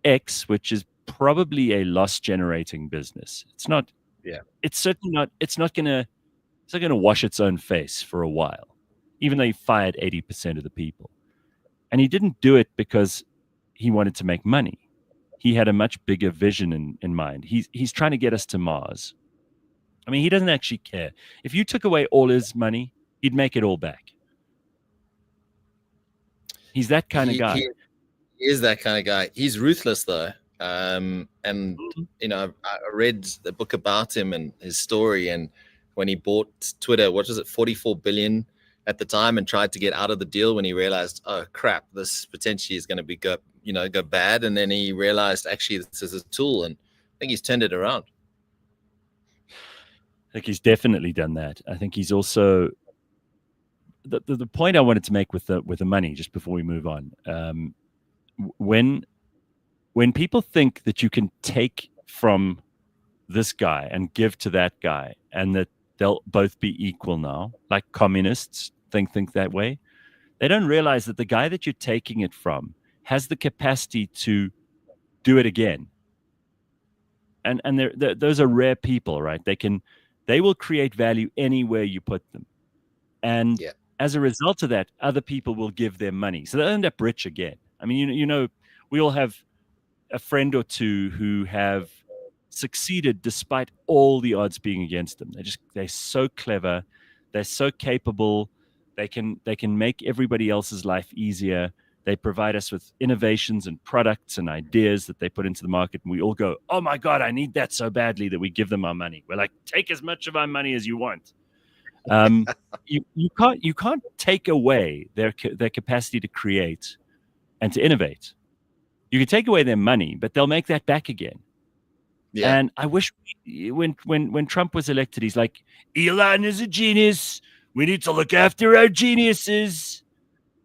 X, which is probably a loss-generating business. It's not. Yeah. It's certainly not. It's not gonna wash its own face for a while, even though he fired 80% of the people. And he didn't do it because he wanted to make money. He had a much bigger vision in mind. He's trying to get us to Mars. I mean, he doesn't actually care. If you took away all his money, he'd make it all back. He's that kind of guy. He is that kind of guy. He's ruthless, though. And you know, I read the book about him and his story. And when he bought Twitter, what was it, 44 billion at the time, and tried to get out of the deal when he realized, oh crap, this potentially is going to go bad. And then he realized, actually, this is a tool, and I think he's turned it around. I think he's definitely done that. I think he's also the point I wanted to make with the money, just before we move on. When people think that you can take from this guy and give to that guy, and that they'll both be equal now, like communists think that way. They don't realize that the guy that you're taking it from has the capacity to do it again. And those are rare people, right? They will create value anywhere you put them. And as a result of that, other people will give them money. So they'll end up rich again. I mean, you know, we all have a friend or two who have succeeded despite all the odds being against them. They're so clever, they're so capable, they can make everybody else's life easier. They provide us with innovations and products and ideas that they put into the market, and we all go, oh my God, I need that so badly, that we give them our money. We're like, take as much of our money as you want. You can't take away their capacity to create and to innovate. You can take away their money, but they'll make that back again. Yeah. And I wish when Trump was elected, he's like, Elon is a genius. We need to look after our geniuses.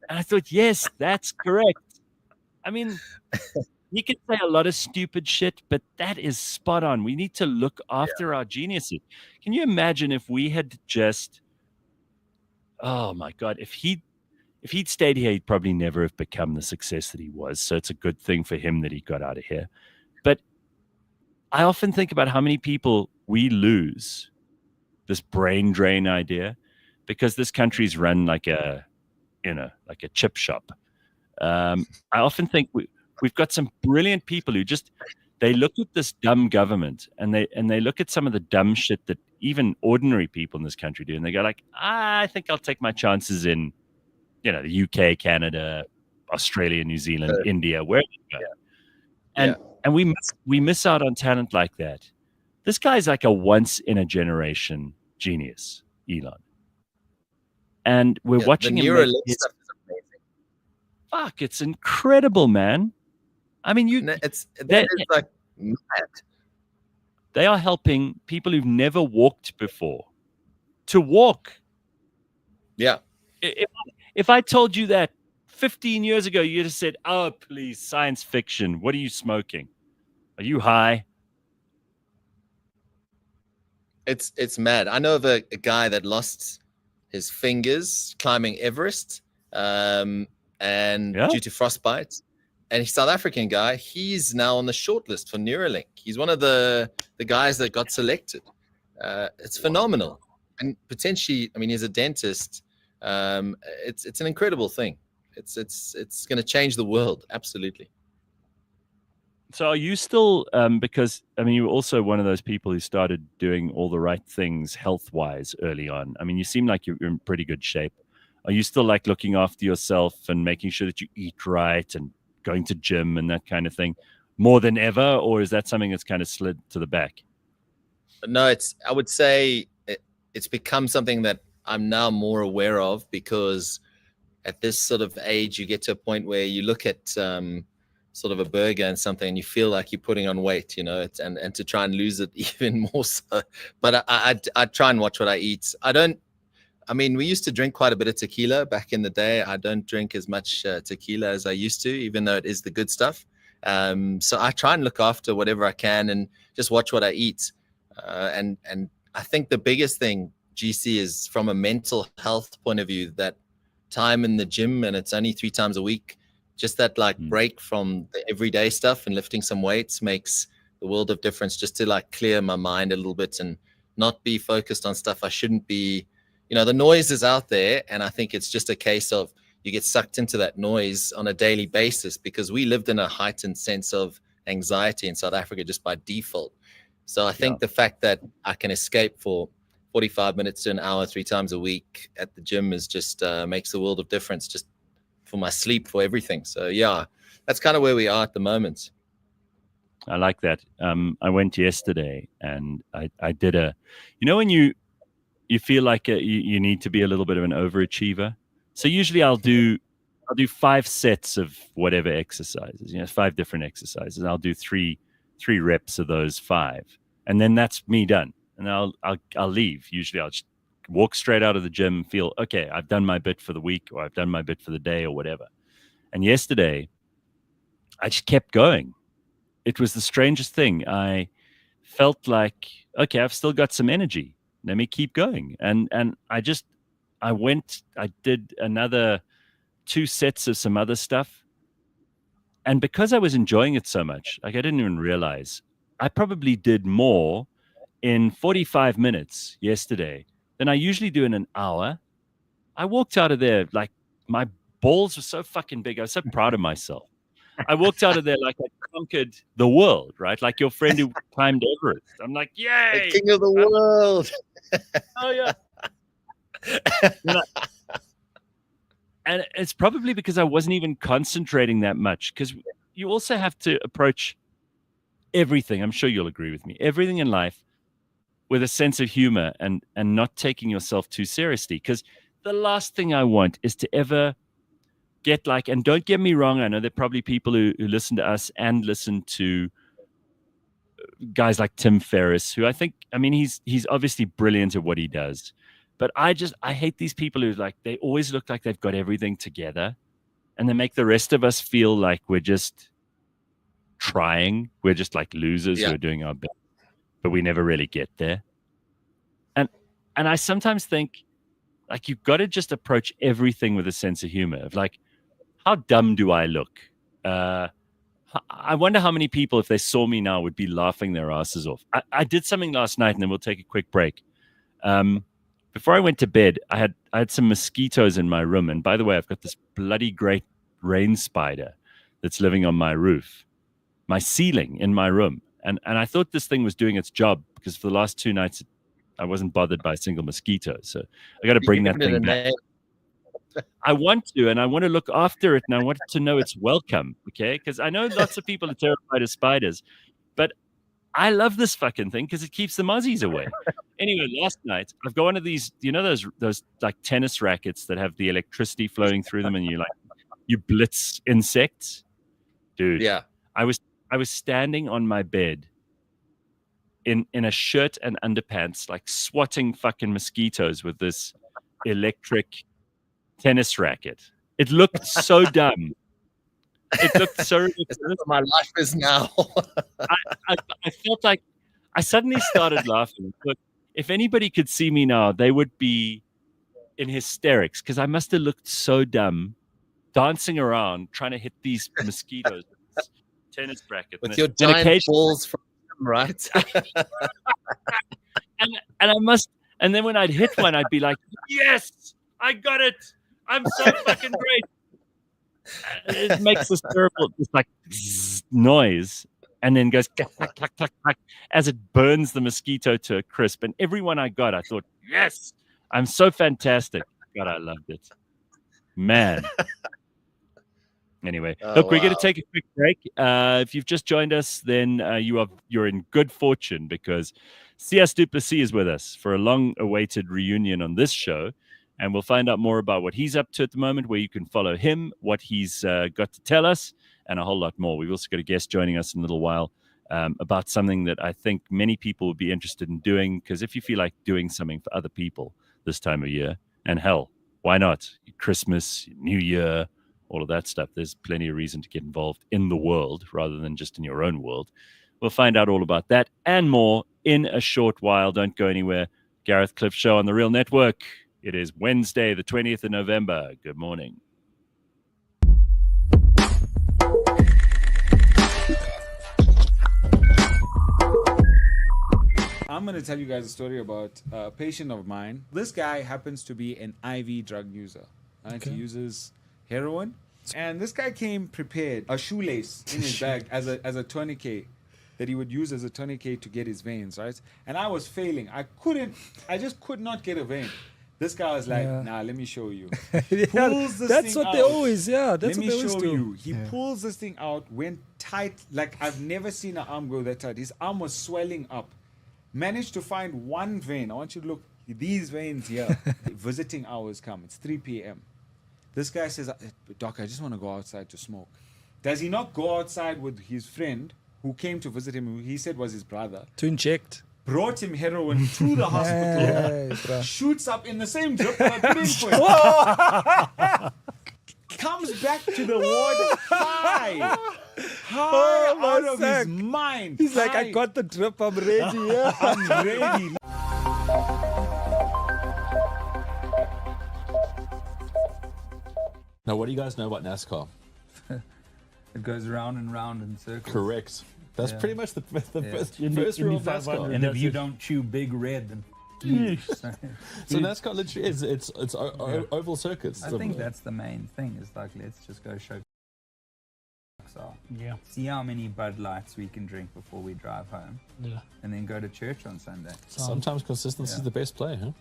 And I thought, yes, that's correct. I mean, you can say a lot of stupid shit, but that is spot on. We need to look after our geniuses. Can you imagine if we had just, oh my God, if he'd stayed here, he'd probably never have become the success that he was. So it's a good thing for him that he got out of here. But I often think about how many people we lose this brain drain idea because this country's run like a chip shop. I often think we've got some brilliant people who they look at this dumb government and they look at some of the dumb shit that even ordinary people in this country do, and they go like, I think I'll take my chances in, you know, the UK, Canada, Australia, New Zealand, India, where you go. And we miss out on talent like that. This guy's like a once in a generation genius, Elon. And we're watching him. Stuff is amazing. Fuck, it's incredible, man. I mean, it's like mad. They are helping people who've never walked before to walk. Yeah. If I told you that 15 years ago, you'd have said, oh, please, science fiction. What are you smoking? Are you high? It's mad. I know of a guy that lost his fingers climbing Everest due to frostbite. And he's a South African guy. He's now on the shortlist for Neuralink. He's one of the guys that got selected. It's phenomenal. And potentially, I mean, he's a dentist. It's an incredible thing. It's going to change the world. Absolutely. So are you still, because, I mean, you were also one of those people who started doing all the right things health-wise early on. I mean, you seem like you're in pretty good shape. Are you still like looking after yourself and making sure that you eat right and going to gym and that kind of thing more than ever? Or is that something that's kind of slid to the back? No, I would say it's become something that I'm now more aware of, because at this sort of age, you get to a point where you look at sort of a burger and something and you feel like you're putting on weight, you know, and to try and lose it even more so. But I try and watch what I eat. I mean, we used to drink quite a bit of tequila back in the day. I don't drink as much tequila as I used to, even though it is the good stuff. So I try and look after whatever I can and just watch what I eat. And I think the biggest thing, GC, is from a mental health point of view, that time in the gym, and it's only 3 times a week, just that like break from the everyday stuff and lifting some weights makes the world of difference, just to like clear my mind a little bit and not be focused on stuff I shouldn't be. You know, the noise is out there, and I think it's just a case of you get sucked into that noise on a daily basis, because we lived in a heightened sense of anxiety in South Africa just by default. So I think the fact that I can escape for 45 minutes to an hour 3 times a week at the gym is just makes a world of difference, just for my sleep, for everything. So yeah, that's kind of where we are at the moment. I like that. I went yesterday and I did when you feel like you need to be a little bit of an overachiever. So usually I'll do 5 sets of whatever exercises, 5 different exercises. I'll do three reps of those 5, and then that's me done. And I'll leave. Usually I'll just walk straight out of the gym, feel, okay, I've done my bit for the week, or I've done my bit for the day, or whatever. And yesterday I just kept going. It was the strangest thing. I felt like, okay, I've still got some energy. let me keep going. And I did another 2 sets of some other stuff. And because I was enjoying it so much, like I didn't even realize, I probably did more in 45 minutes yesterday than I usually do in an hour. I walked out of there like my balls were so fucking big. I was so proud of myself. I walked out of there like I conquered the world, right? Like your friend who climbed Everest. I'm like, yay! The king of the world. Oh yeah. And it's probably because I wasn't even concentrating that much, because you also have to approach everything. I'm sure you'll agree with me. Everything in life with a sense of humor and not taking yourself too seriously. Because the last thing I want is to ever get like, and don't get me wrong, I know there are probably people who listen to us and listen to guys like Tim Ferriss, who I mean, he's obviously brilliant at what he does. But I hate these people who like, they always look like they've got everything together, and they make the rest of us feel like we're just trying. We're just like losers who are doing our best, but we never really get there. And I sometimes think like you've got to just approach everything with a sense of humor of like, how dumb do I look? I wonder how many people, if they saw me now, would be laughing their asses off. I did something last night, and then we'll take a quick break. Before I went to bed, I had some mosquitoes in my room. And by the way, I've got this bloody great rain spider that's living on my roof, my ceiling in my room. And I thought this thing was doing its job, because for the last 2 nights, I wasn't bothered by a single mosquito. So I got to bring that thing back. I want to, and I want to look after it, and I want it to know it's welcome, okay? Because I know lots of people are terrified of spiders, but I love this fucking thing because it keeps the muzzies away. Anyway, last night, I've got one of these, you know, those like tennis rackets that have the electricity flowing through them, and you blitz insects? Dude, Yeah. I was standing on my bed in a shirt and underpants, like swatting fucking mosquitoes with this electric tennis racket. It looked so dumb. It looked so ridiculous. My life is now. I felt like I suddenly started laughing. But if anybody could see me now, they would be in hysterics, because I must have looked so dumb dancing around trying to hit these mosquitoes with this tennis racket. With your giant balls from them, right? and then when I'd hit one, I'd be like, yes, I got it. I'm so fucking great. It makes this terrible, this like noise, and then goes clack, clack, clack, clack, clack, as it burns the mosquito to a crisp. And every one I got, I thought, yes, I'm so fantastic. God, I loved it, man. Anyway, look, we're going to take a quick break. If you've just joined us, then you're in good fortune, because Sias du Plessis is with us for a long-awaited reunion on this show. And we'll find out more about what he's up to at the moment, where you can follow him, what he's got to tell us, and a whole lot more. We've also got a guest joining us in a little while about something that I think many people would be interested in doing, because if you feel like doing something for other people this time of year, and hell, why not? Christmas, New Year, all of that stuff. There's plenty of reason to get involved in the world rather than just in your own world. We'll find out all about that and more in a short while. Don't go anywhere. Gareth Cliff Show on the Real Network. It is Wednesday, the 20th of November. Good morning. I'm going to tell you guys a story about a patient of mine. This guy happens to be an IV drug user. Right? Okay. He uses heroin. And this guy came prepared, a shoelace in his bag as a tourniquet that he would use as a tourniquet to get his veins, right? And I was failing. I just could not get a vein. This guy was like, nah, let me show you. That's what they always, that's what they always do. He pulls this thing out, went tight, like I've never seen an arm go that tight. His arm was swelling up. Managed to find one vein. I want you to look, these veins here. Visiting hours come, it's 3 p.m. This guy says, Doc, I just want to go outside to smoke. Does he not go outside with his friend who came to visit him, who he said was his brother? To inject. Brought him heroin to the hospital, shoots up in the same drip that I put in for him. Comes back to the ward high out of his mind. He's like, I got the drip, I'm ready. I'm ready. Now, what do you guys know about NASCAR? It goes round and round in circles. Correct. That's Yeah. pretty much the first Indy rule of 500. NASCAR. And if you don't chew Big Red, then So NASCAR literally is it's oval circuits. I think that's the main thing. Is like, let's just go show. Yeah. See how many Bud Lights we can drink before we drive home, Yeah. and then go to church on Sunday. Sometimes consistency is the best play, huh?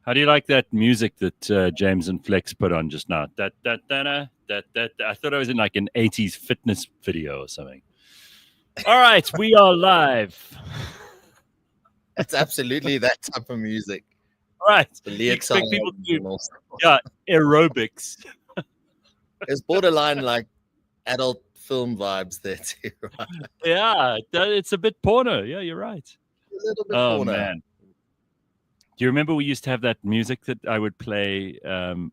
How do you like that music that James and Flex put on just now? I thought I was in like an 80s fitness video or something. All right, we are live. It's absolutely that type of music. Right. The You expect people to do lyrics. aerobics. It's borderline like adult film vibes there too, right? Yeah, it's a bit porno. Yeah, you're right. A little bit Oh, porno. man. Do you remember we used to have that music that I would play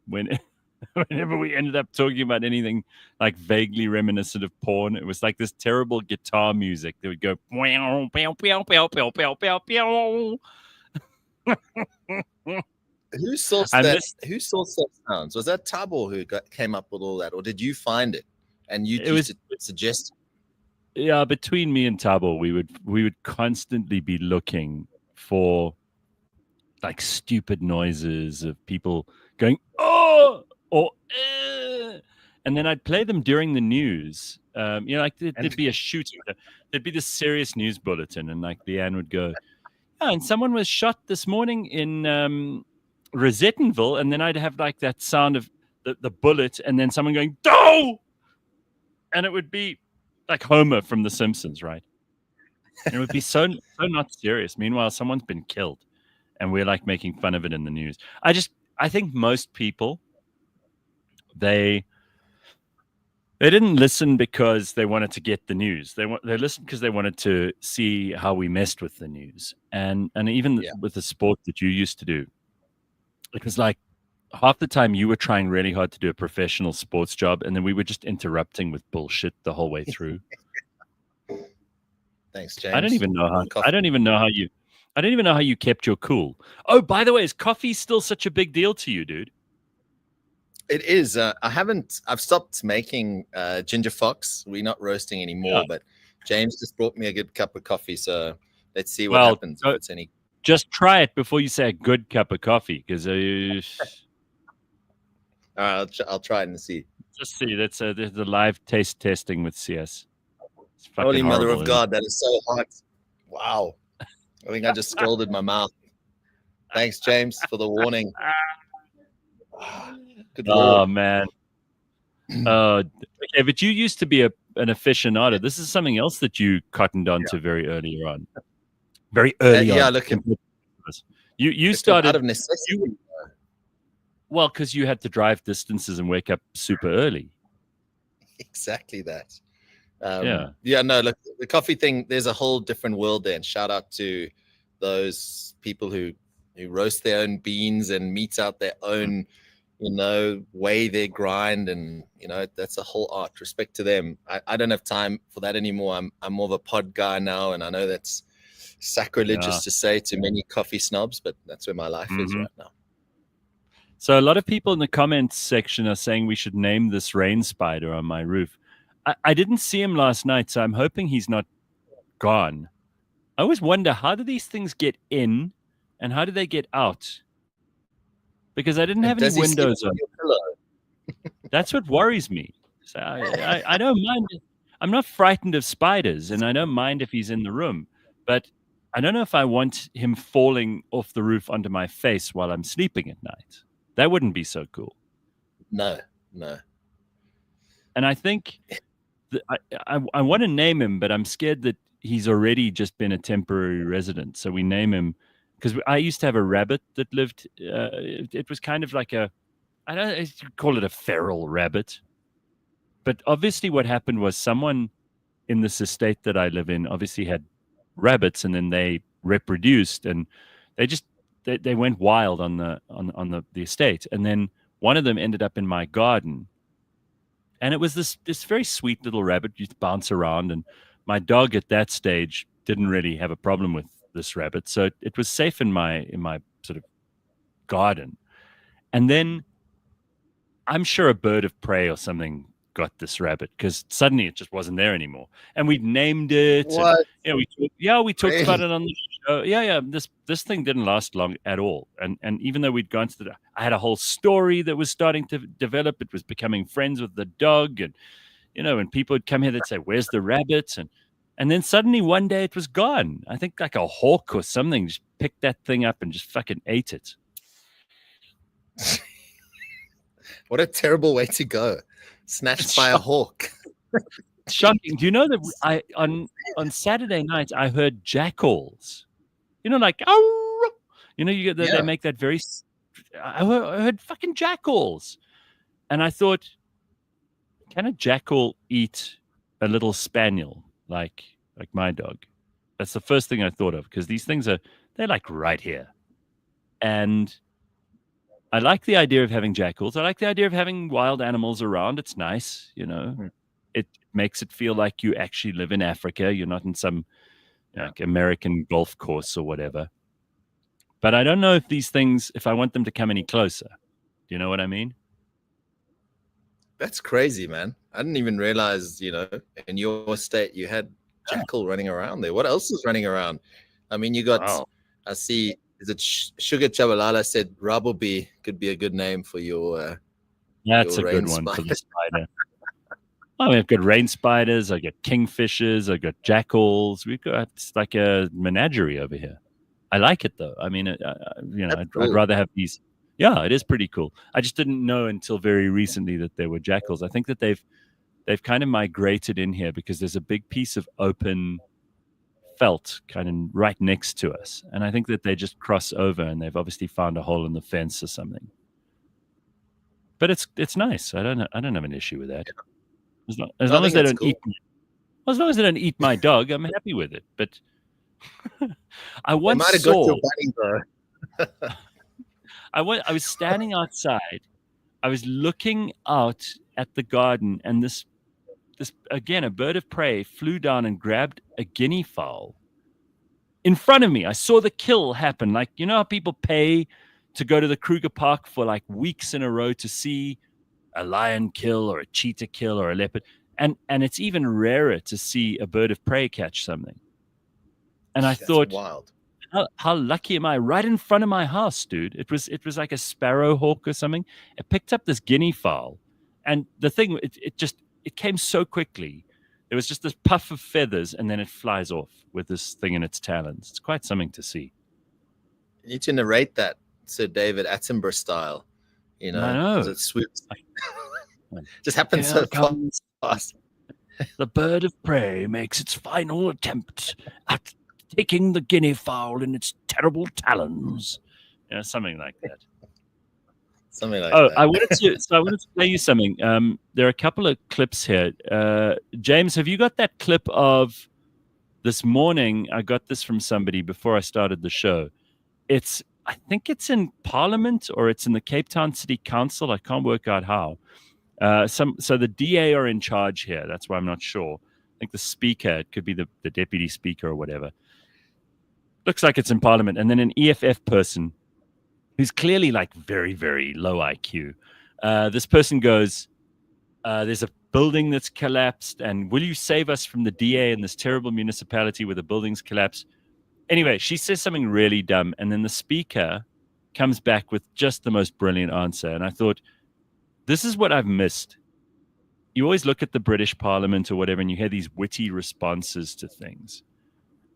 whenever we ended up talking about anything like vaguely reminiscent of porn? It was like this terrible guitar music that would go pew, pew, pew, pew, pew, pew, pew, pew. Who sourced And that? this- Who sourced that sounds? Was that Tabo who came up with all that, or did you find it and you It was- suggest? Yeah, between me and Tabo, we would constantly be looking for like stupid noises of people going oh or and then I'd play them during the news. Like there'd be a shooting, there'd be this serious news bulletin, and like Leanne would go, "Yeah, and someone was shot this morning in Rosettenville," and then I'd have like that sound of the bullet, and then someone going "No!" and it would be like Homer from The Simpsons, right? And it would be so not serious. Meanwhile, someone's been killed, and we're like making fun of it in the news. I think most people, they didn't listen because they wanted to get the news. They listened because they wanted to see how we messed with the news. And even with the sport that you used to do, it was like half the time you were trying really hard to do a professional sports job, and then we were just interrupting with bullshit the whole way through. Thanks, James. I don't even know how you kept your cool. Oh, by the way, is coffee still such a big deal to you, dude? It is. I've stopped making ginger fox. We're not roasting anymore, but James just brought me a good cup of coffee. So let's see what happens. If it's any. Just try it before you say a good cup of coffee, because All right, I'll try it and see. just see. That's the live taste testing with CS. It's fucking Holy Mother horrible, of isn't it? God, that is so hot. Wow. I think I just scalded my mouth. Thanks, James, for the warning. Good Oh Lord. man. Okay, but you used to be an aficionado. This is something else that you cottoned on to very early on. Very early on. Yeah, look, You it's started out of necessity. well because you had to drive distances and wake up super early. Exactly that. No, look, the coffee thing, there's a whole different world there. And shout out to those people who roast their own beans and mete out their own, weigh their grind. And, that's a whole art. Respect to them. I don't have time for that anymore. I'm more of a pod guy now. And I know that's sacrilegious to say to many coffee snobs, but that's where my life is right now. So a lot of people in the comments section are saying we should name this rain spider on my roof. I didn't see him last night, so I'm hoping he's not gone. I always wonder, how do these things get in and how do they get out? Because I didn't have any windows on. That's what worries me. So I don't mind. I'm not frightened of spiders, and I don't mind if he's in the room. But I don't know if I want him falling off the roof onto my face while I'm sleeping at night. That wouldn't be so cool. No. And I think I want to name him, but I'm scared that he's already just been a temporary resident. So we name him because I used to have a rabbit that lived. It was kind of like I don't know, you call it a feral rabbit. But obviously what happened was someone in this estate that I live in obviously had rabbits, and then they reproduced, and they went wild on the estate. And then one of them ended up in my garden. And it was this very sweet little rabbit used to bounce around. And my dog at that stage didn't really have a problem with this rabbit. So it was safe in my sort of garden. And then I'm sure a bird of prey or something got this rabbit because suddenly it just wasn't there anymore. And we'd named it. What? And, we talked about it on the show. Yeah. This thing didn't last long at all. And even though we'd gone to I had a whole story that was starting to develop. It was becoming friends with the dog. And, when people would come here, they'd say, "Where's the rabbit?" And then suddenly one day it was gone. I think like a hawk or something just picked that thing up and just fucking ate it. What a terrible way to go. Snatched by a hawk. Shocking. Do you know that on Saturday night I heard jackals? Like oh, they make that very. I heard fucking jackals, and I thought, can a jackal eat a little spaniel like my dog? That's the first thing I thought of because these things they're like right here, and I like the idea of having jackals. I like the idea of having wild animals around. It's nice, It makes it feel like you actually live in Africa. You're not in some American golf course or whatever. But I don't know if I want them to come any closer. Do you know what I mean? That's crazy, man. I didn't even realize, in your state you had jackal running around there. What else is running around? I mean, you got, I see, is it Sugar Chabalala said Rabobi could be a good name for your That's your a good one for the spider. I've got rain spiders, I got kingfishers, I got jackals. We've got like a menagerie over here. I like it though. I mean, I'd rather have these. Yeah, it is pretty cool. I just didn't know until very recently that there were jackals. I think that they've kind of migrated in here because there's a big piece of open felt kind of right next to us, and I think that they just cross over, and they've obviously found a hole in the fence or something. But it's nice. I don't have an issue with that. As long as they don't eat me. As long as they don't eat my dog, I'm happy with it. But I once saw. Got your bunny, though. I was standing outside. I was looking out at the garden, and this again, a bird of prey flew down and grabbed a guinea fowl in front of me. I saw the kill happen. Like, how people pay to go to the Kruger Park for like weeks in a row to see a lion kill or a cheetah kill or a leopard. And it's even rarer to see a bird of prey catch something. And I thought, wild. How lucky am I? Right in front of my house, dude. It was like a sparrow hawk or something. It picked up this guinea fowl, and the thing it came so quickly. There was just this puff of feathers, and then it flies off with this thing in its talons. It's quite something to see. You need to narrate that Sir David Attenborough style. I know. It swoops. Just happens so fast. The bird of prey makes its final attempt at taking the guinea fowl in its terrible talons. Something like that. Something like Oh, that. I wanted to play you something. There are a couple of clips here. James, have you got that clip of this morning? I got this from somebody before I started the show. I think it's in Parliament or it's in the Cape Town City Council. I can't work out how. So the DA are in charge here. That's why I'm not sure. I think the speaker, it could be the deputy speaker or whatever. Looks like it's in Parliament. And then an EFF person who's clearly like very, very low IQ. This person goes, there's a building that's collapsed, and will you save us from the DA in this terrible municipality where the buildings collapse? Anyway, she says something really dumb, and then the speaker comes back with just the most brilliant answer. And I thought, this is what I've missed. You always look at the British Parliament or whatever, and you hear these witty responses to things.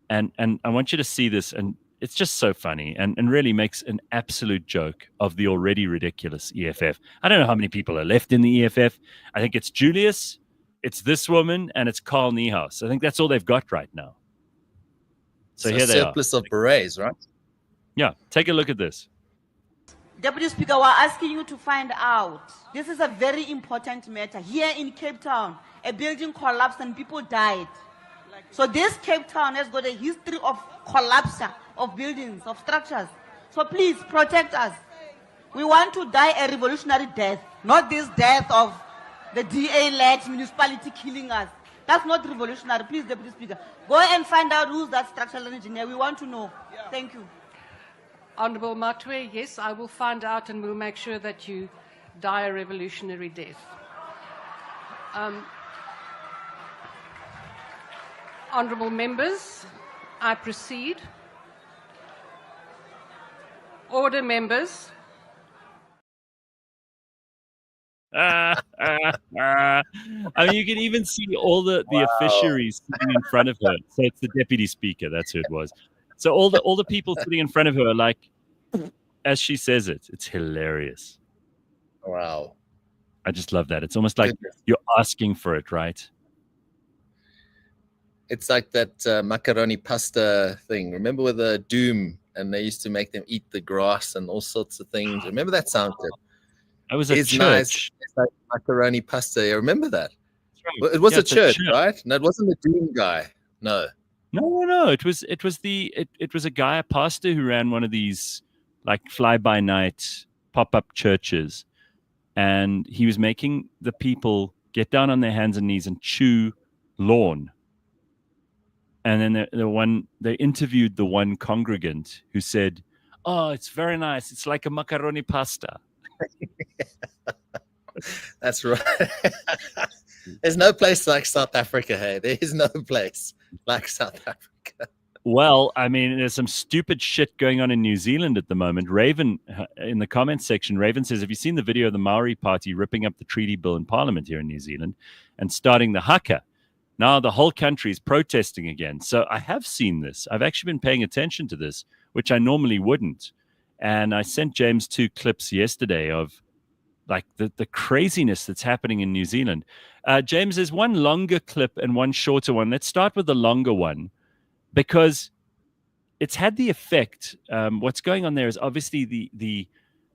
And I want you to see this, and it's just so funny and really makes an absolute joke of the already ridiculous EFF. I don't know how many people are left in the EFF. I think it's Julius, it's this woman, and it's Carl Niehaus. I think that's all they've got right now. So here they are. Surplus of berets, right? Yeah, take a look at this. Deputy Speaker, we're asking you to find out. This is a very important matter. Here in Cape Town, a building collapsed and people died. So this Cape Town has got a history of collapse of buildings, of structures. So please protect us. We want to die a revolutionary death, not this death of the DA-led municipality killing us. That's not revolutionary. Please, Deputy Speaker, go and find out who's that structural engineer. We want to know. Thank you. Honourable Matwe, yes, I will find out and we'll make sure that you die a revolutionary death. Honourable members, I proceed. Order, members. I mean, you can even see all the officiaries sitting in front of her. So it's the deputy speaker. That's who it was. So all the people sitting in front of her are like, as she says it. It's hilarious. Wow. I just love that. It's almost like you're asking for it, right? It's like that macaroni pasta thing. Remember with the Doom, and they used to make them eat the grass and all sorts of things. Remember that sound clip? That was a church. Nice. It's like macaroni pasta. You remember that? Right. Well, it was a church, right? No, it wasn't the Doom guy. No. No. It was a guy, a pastor who ran one of these like fly-by-night pop-up churches, and he was making the people get down on their hands and knees and chew lawn. And then they interviewed the one congregant who said, "Oh, it's very nice. It's like a macaroni pasta." That's right. There's no place like South Africa, hey. There is no place like South Africa. Well, I mean, there's some stupid shit going on in New Zealand at the moment. Raven, in the comments section, Raven says, have you seen the video of the Maori party ripping up the treaty bill in Parliament here in New Zealand and starting the haka? Now the whole country is protesting again. So I have seen this. I've actually been paying attention to this, which I normally wouldn't. And I sent James 2 clips yesterday of like the craziness that's happening in New Zealand. James, there's one longer clip and one shorter one. Let's start with the longer one because it's had the effect. What's going on there is obviously the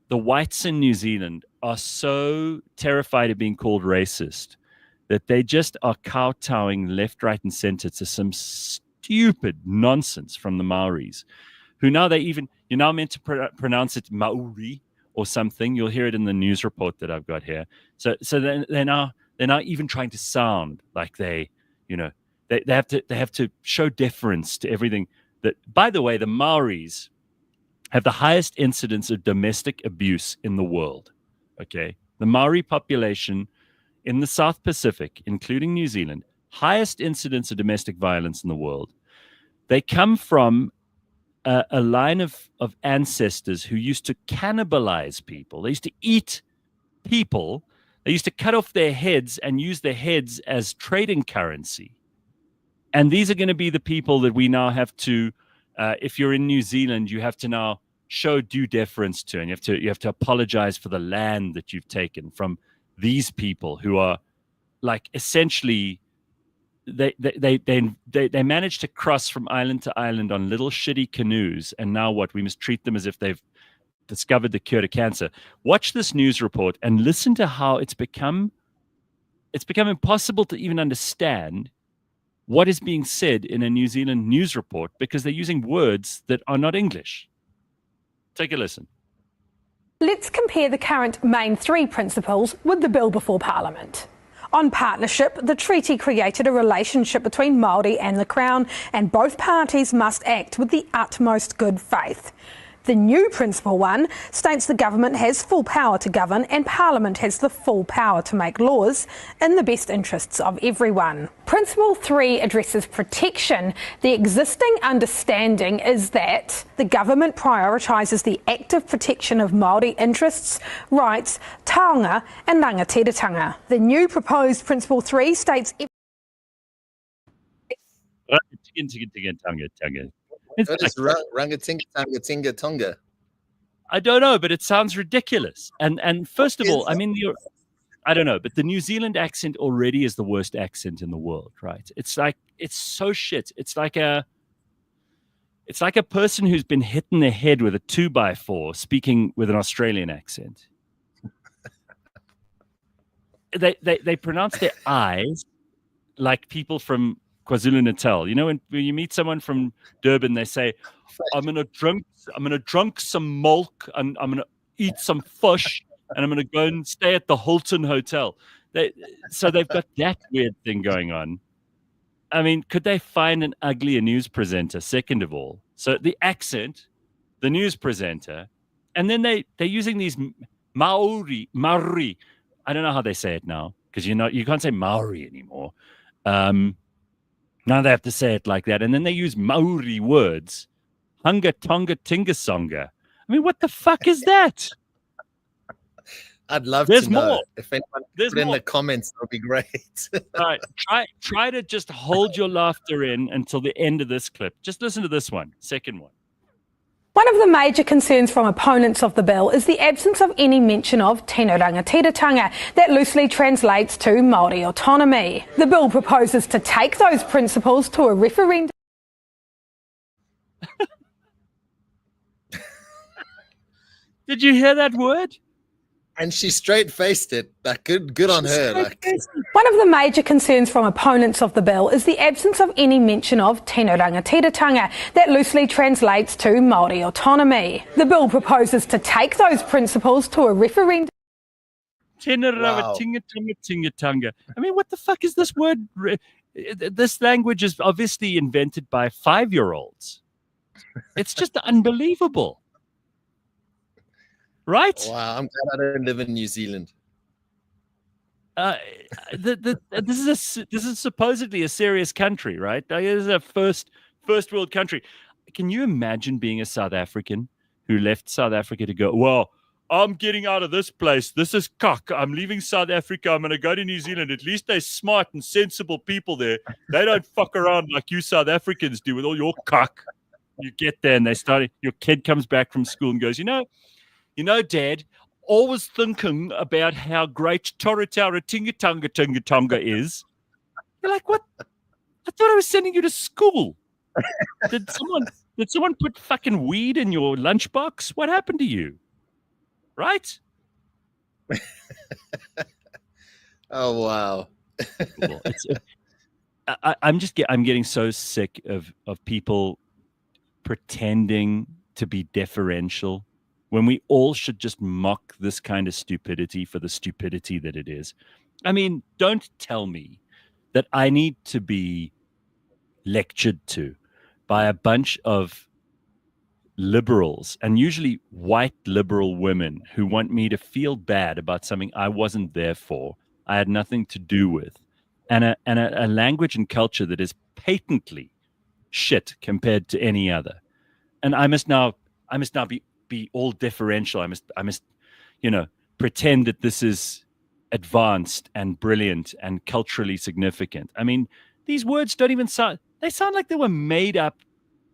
whites in New Zealand are so terrified of being called racist that they just are kowtowing left, right, and center to some stupid nonsense from the Maoris, who now you're now meant to pronounce it Maori or something. You'll hear it in the news report that I've got here. So they're now even trying to sound like they have to show deference to everything. That, by the way, the Maoris have the highest incidence of domestic abuse in the world. Okay, the Maori population in the South Pacific, including New Zealand, highest incidence of domestic violence in the world. They come from a line of ancestors who used to cannibalize people. They used to eat people. They used to cut off their heads and use their heads as trading currency. And these are going to be the people that we now have to, if you're in New Zealand, you have to now show due deference to, and you have to apologize for the land that you've taken from these people who are like essentially they managed to cross from island to island on little shitty canoes, and now what? We must treat them as if they've discovered the cure to cancer. Watch this news report and listen to how it's become impossible to even understand what is being said in a New Zealand news report because they're using words that are not English. Take a listen. Let's compare the current main three principles with the bill before Parliament. On partnership, the treaty created a relationship between Māori and the Crown, and both parties must act with the utmost good faith. The new Principle 1 states the government has full power to govern and Parliament has the full power to make laws in the best interests of everyone. Principle 3 addresses protection. The existing understanding is that the government prioritises the active protection of Māori interests, rights, taonga and rangatiratanga. The new proposed Principle 3 states... What is rangatinga tonga? I don't know, but it sounds ridiculous. And first of all, I mean, I don't know, but the New Zealand accent already is the worst accent in the world, right? It's so shit. It's like a person who's been hit in the head with a 2x4 speaking with an Australian accent. They pronounce their I's like people from KwaZulu-Natal. You know, when you meet someone from Durban, they say, I'm gonna drink some milk and I'm gonna eat some fish and I'm gonna go and stay at the Hilton Hotel. So they've got that weird thing going on. I mean, could they find an uglier news presenter, second of all? So the accent, the news presenter, and then they're using these Maori. I don't know how they say it now, because you can't say Maori anymore. Now they have to say it like that. And then they use Maori words. Hunga tonga tingasonga. I mean, what the fuck is that? I'd love There's to know. more. If anyone There's put in more. the comments, that would be great. All right, try to just hold your laughter in until the end of this clip. Just listen to this one, second one. One of the major concerns from opponents of the bill is the absence of any mention of tino rangatiratanga that loosely translates to Māori autonomy. The bill proposes to take those principles to a referendum. Did you hear that word? And she straight-faced it. Like, good on her. Like, one of the major concerns from opponents of the bill is the absence of any mention of tino rangatiratanga that loosely translates to Māori autonomy. The bill proposes to take those principles to a referendum. Wow. I mean, what the fuck is this word? This language is obviously invented by 5-year-olds. It's just unbelievable. Right? Wow, I'm glad I don't live in New Zealand. This is supposedly a serious country, right? It is a first world country. Can you imagine being a South African who left South Africa to go, well, I'm getting out of this place. This is cock. I'm leaving South Africa. I'm going to go to New Zealand. At least they're smart and sensible people there. They don't fuck around like you South Africans do with all your cock. You get there and your kid comes back from school and goes, you know, Dad, always thinking about how great Toritara Tingatonga is. You're like, what? I thought I was sending you to school. Did someone put fucking weed in your lunchbox? What happened to you? Right? Oh wow. Cool. I'm getting so sick of people pretending to be deferential when we all should just mock this kind of stupidity for the stupidity that it is. I mean, don't tell me that I need to be lectured to by a bunch of liberals, and usually white liberal women, who want me to feel bad about something I wasn't there for, I had nothing to do with, and a language and culture that is patently shit compared to any other. And I must now be all deferential. I must, pretend that this is advanced and brilliant and culturally significant. I mean, these words don't even sound like they were made up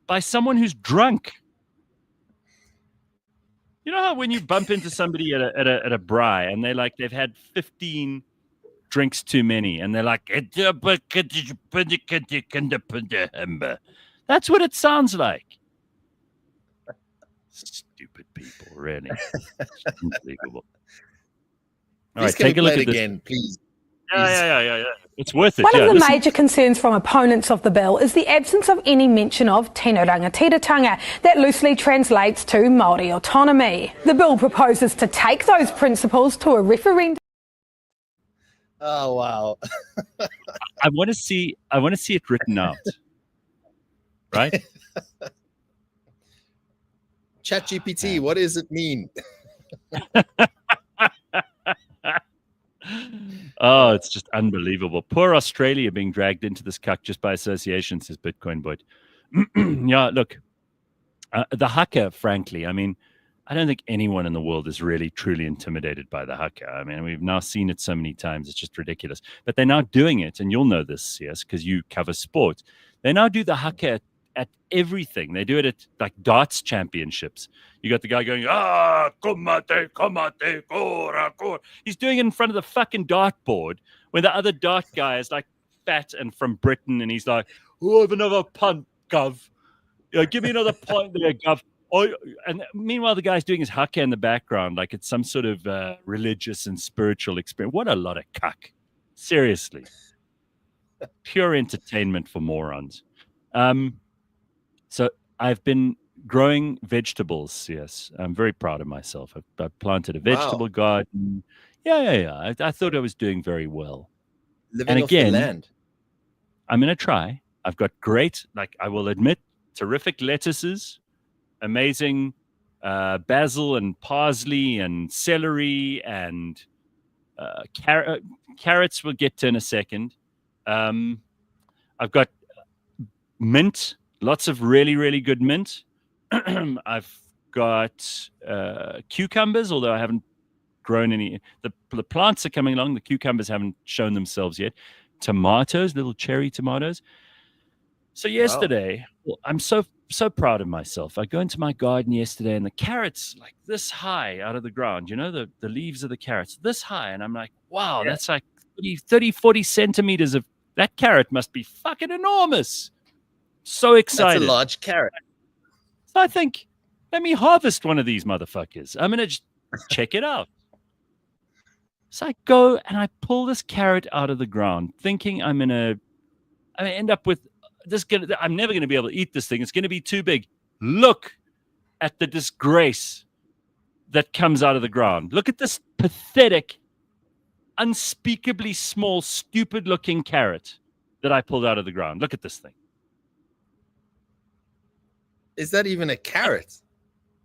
by someone who's drunk. You know how when you bump into somebody at a braai and they've had 15 drinks too many and they're like, that's what it sounds like. Stupid people, really. Unbelievable. All Please right, can we take a play look it at this. again, please? Yeah. It's worth it. One yeah, of the listen. major concerns from opponents of the bill is the absence of any mention of tino rangatiratanga, that loosely translates to Māori autonomy. The bill proposes to take those principles to a referendum. Oh wow! I want to see it written out, right? ChatGPT, what does it mean? Oh, it's just unbelievable. Poor Australia being dragged into this cuck just by association, says Bitcoin Boy. Yeah, look, the haka, frankly, I mean, I don't think anyone in the world is really truly intimidated by the haka. I mean, we've now seen it so many times, it's just ridiculous. But they're now doing it, and you'll know this, yes, because you cover sport. They now do the haka at everything. They do it at like darts championships. You got the guy going, komate, kora. He's doing it in front of the fucking dartboard when the other dart guy is like fat and from Britain, and he's like, oh, I have another punt, Gov. Give me another point there, Gov. Oh, and meanwhile, the guy's doing his haka in the background like it's some sort of religious and spiritual experience. What a lot of cuck. Seriously. Pure entertainment for morons. So I've been growing vegetables, yes. I'm very proud of myself. I've planted a vegetable garden. Yeah. I thought I was doing very well. Living off the land. I'm going to try. I've got great, like I will admit, terrific lettuces, amazing basil and parsley and celery and carrots we'll get to in a second. I've got mint, lots of really, really good mint. I've got cucumbers, although I haven't grown any. The plants are coming along. The cucumbers haven't shown themselves yet. Tomatoes, little cherry tomatoes. So yesterday, I'm so proud of myself. I go into my garden yesterday and the carrots like this high out of the ground, you know, the leaves of the carrots this high. And I'm like, wow, that's like 30, 40 centimeters of that carrot must be fucking enormous. So excited. That's a large carrot. So I think, let me harvest one of these motherfuckers. I'm going to just check it out. So I go and I pull this carrot out of the ground thinking I'm going to end up with I'm never going to be able to eat this thing. It's going to be too big. Look at the disgrace that comes out of the ground. Look at this pathetic, unspeakably small, stupid-looking carrot that I pulled out of the ground. Look at this thing. Is that even a carrot?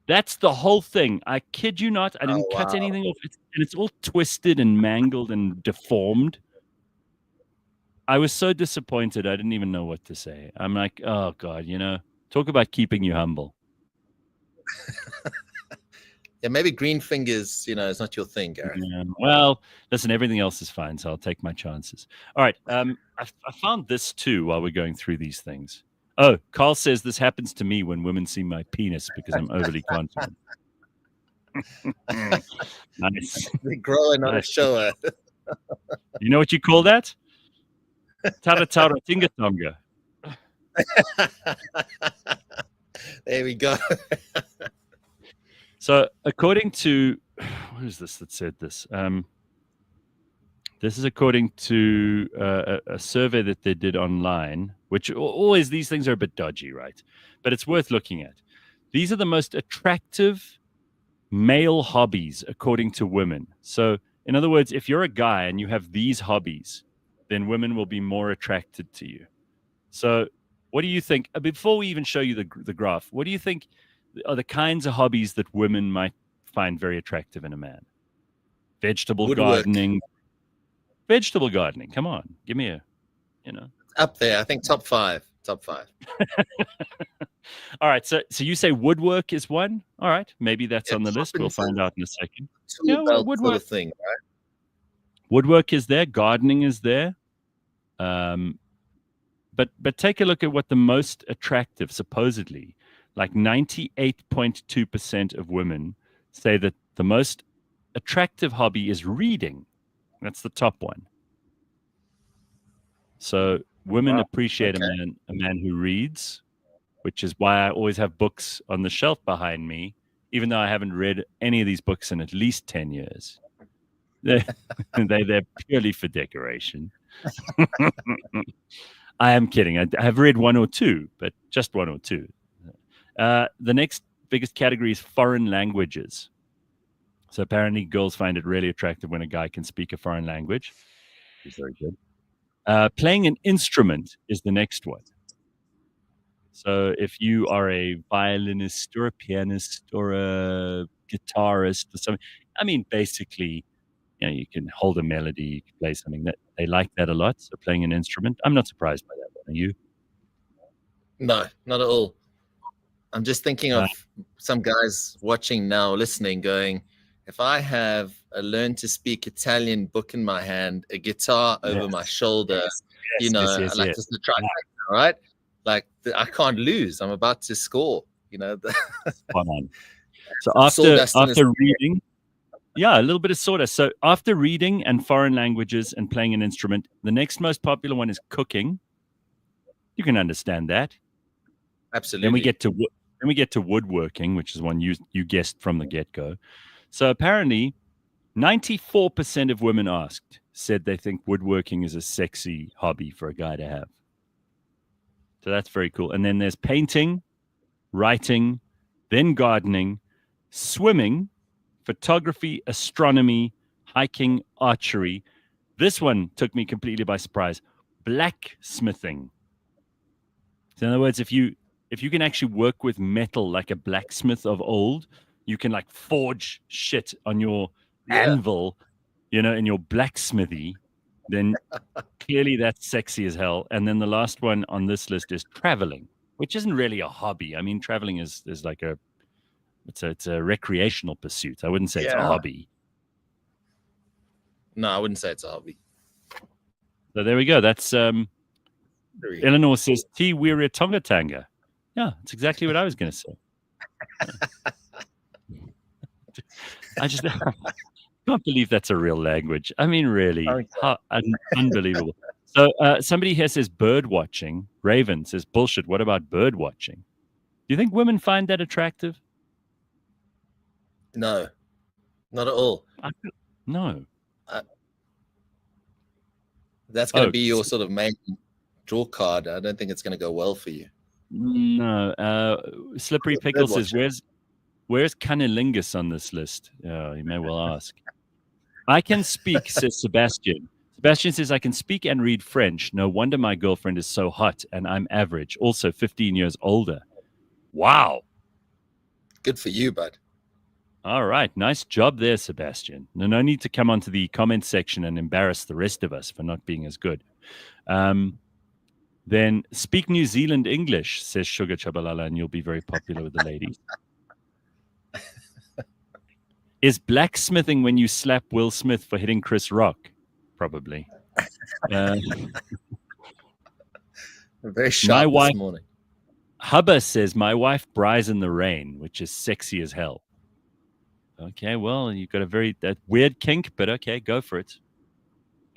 That's the whole thing. I kid you not. I didn't cut anything off. And it's all twisted and mangled and deformed. I was so disappointed. I didn't even know what to say. I'm like, oh, God, you know, talk about keeping you humble. Yeah, maybe green fingers, you know, is not your thing, Gary. Yeah, well, listen, everything else is fine, so I'll take my chances. All right. I found this, too, while we're going through these things. Oh, Carl says this happens to me when women see my penis because I'm overly confident. Nice. They're growing on a shower. You know what you call that? Taratara tingatonga. There we go. So, according to what is this that said this? This is according to a survey that they did online, which always these things are a bit dodgy, right? But it's worth looking at. These are the most attractive male hobbies according to women. So, in other words, if you're a guy and you have these hobbies, then women will be more attracted to you. So what do you think? Before we even show you the graph, what do you think are the kinds of hobbies that women might find very attractive in a man? Vegetable gardening. Vegetable gardening. Come on. Give me Up there. I think top five. All right. So you say woodwork is one? All right. Maybe that's on the list. We'll find out in a second. Yeah, woodwork sort of thing, right? Woodwork is there. Gardening is there. But take a look at what the most attractive, supposedly, like 98.2% of women say that the most attractive hobby is reading. That's the top one. So women appreciate a man who reads, which is why I always have books on the shelf behind me even though I haven't read any of these books in at least 10 years. They're purely for decoration. I am kidding. I have read one or two, but just one or two. The next biggest category is foreign languages. So apparently girls find it really attractive when a guy can speak a foreign language. It's very good. Playing an instrument is the next one. So if you are a violinist or a pianist or a guitarist or something, I mean, basically, you can hold a melody, you can play something. That they like that a lot. So playing an instrument, I'm not surprised by that one. Are you? No, not at all. I'm just thinking of some guys watching now, listening, going, if I have a learn to speak Italian book in my hand, a guitar over my shoulder, just the trifecta, right? Like I can't lose. I'm about to score. Spot on. So after reading, a little bit of sawdust. So after reading and foreign languages and playing an instrument, the next most popular one is cooking. You can understand that. Absolutely. Then we get to woodworking, which is one you guessed from the get-go. So apparently, 94% of women asked said they think woodworking is a sexy hobby for a guy to have. So that's very cool. And then there's painting, writing, then gardening, swimming, photography, astronomy, hiking, archery. This one took me completely by surprise. Blacksmithing. So in other words, if you can actually work with metal like a blacksmith of old, you can like forge shit on your anvil, in your blacksmithy, then clearly that's sexy as hell. And then the last one on this list is traveling, which isn't really a hobby. I mean, traveling is like it's a recreational pursuit. I wouldn't say it's a hobby. No, I wouldn't say it's a hobby. So there we go. That's Eleanor says T Weira Tonga Tanga. Yeah, that's exactly what I was going to say. I just can't believe that's a real language. I mean, really, unbelievable. So somebody here says bird watching. Raven says bullshit. What about bird watching? Do you think women find that attractive? No, not at all. No. That's going to be your sort of main draw card. I don't think it's going to go well for you. No. Slippery Pickle says, where's cunnilingus on this list? Oh, you may well ask. I can speak, says Sebastian. Sebastian says, I can speak and read French. No wonder my girlfriend is so hot and I'm average. Also 15 years older. Wow. Good for you, bud. All right. Nice job there, Sebastian. No need to come onto the comment section and embarrass the rest of us for not being as good. Then speak New Zealand English, says Sugar Chabalala, and you'll be very popular with the ladies. Is blacksmithing when you slap Will Smith for hitting Chris Rock? Probably. Very sharp this morning. Hubba says, my wife braais in the rain, which is sexy as hell. Okay, well, you've got that weird kink, but okay, go for it.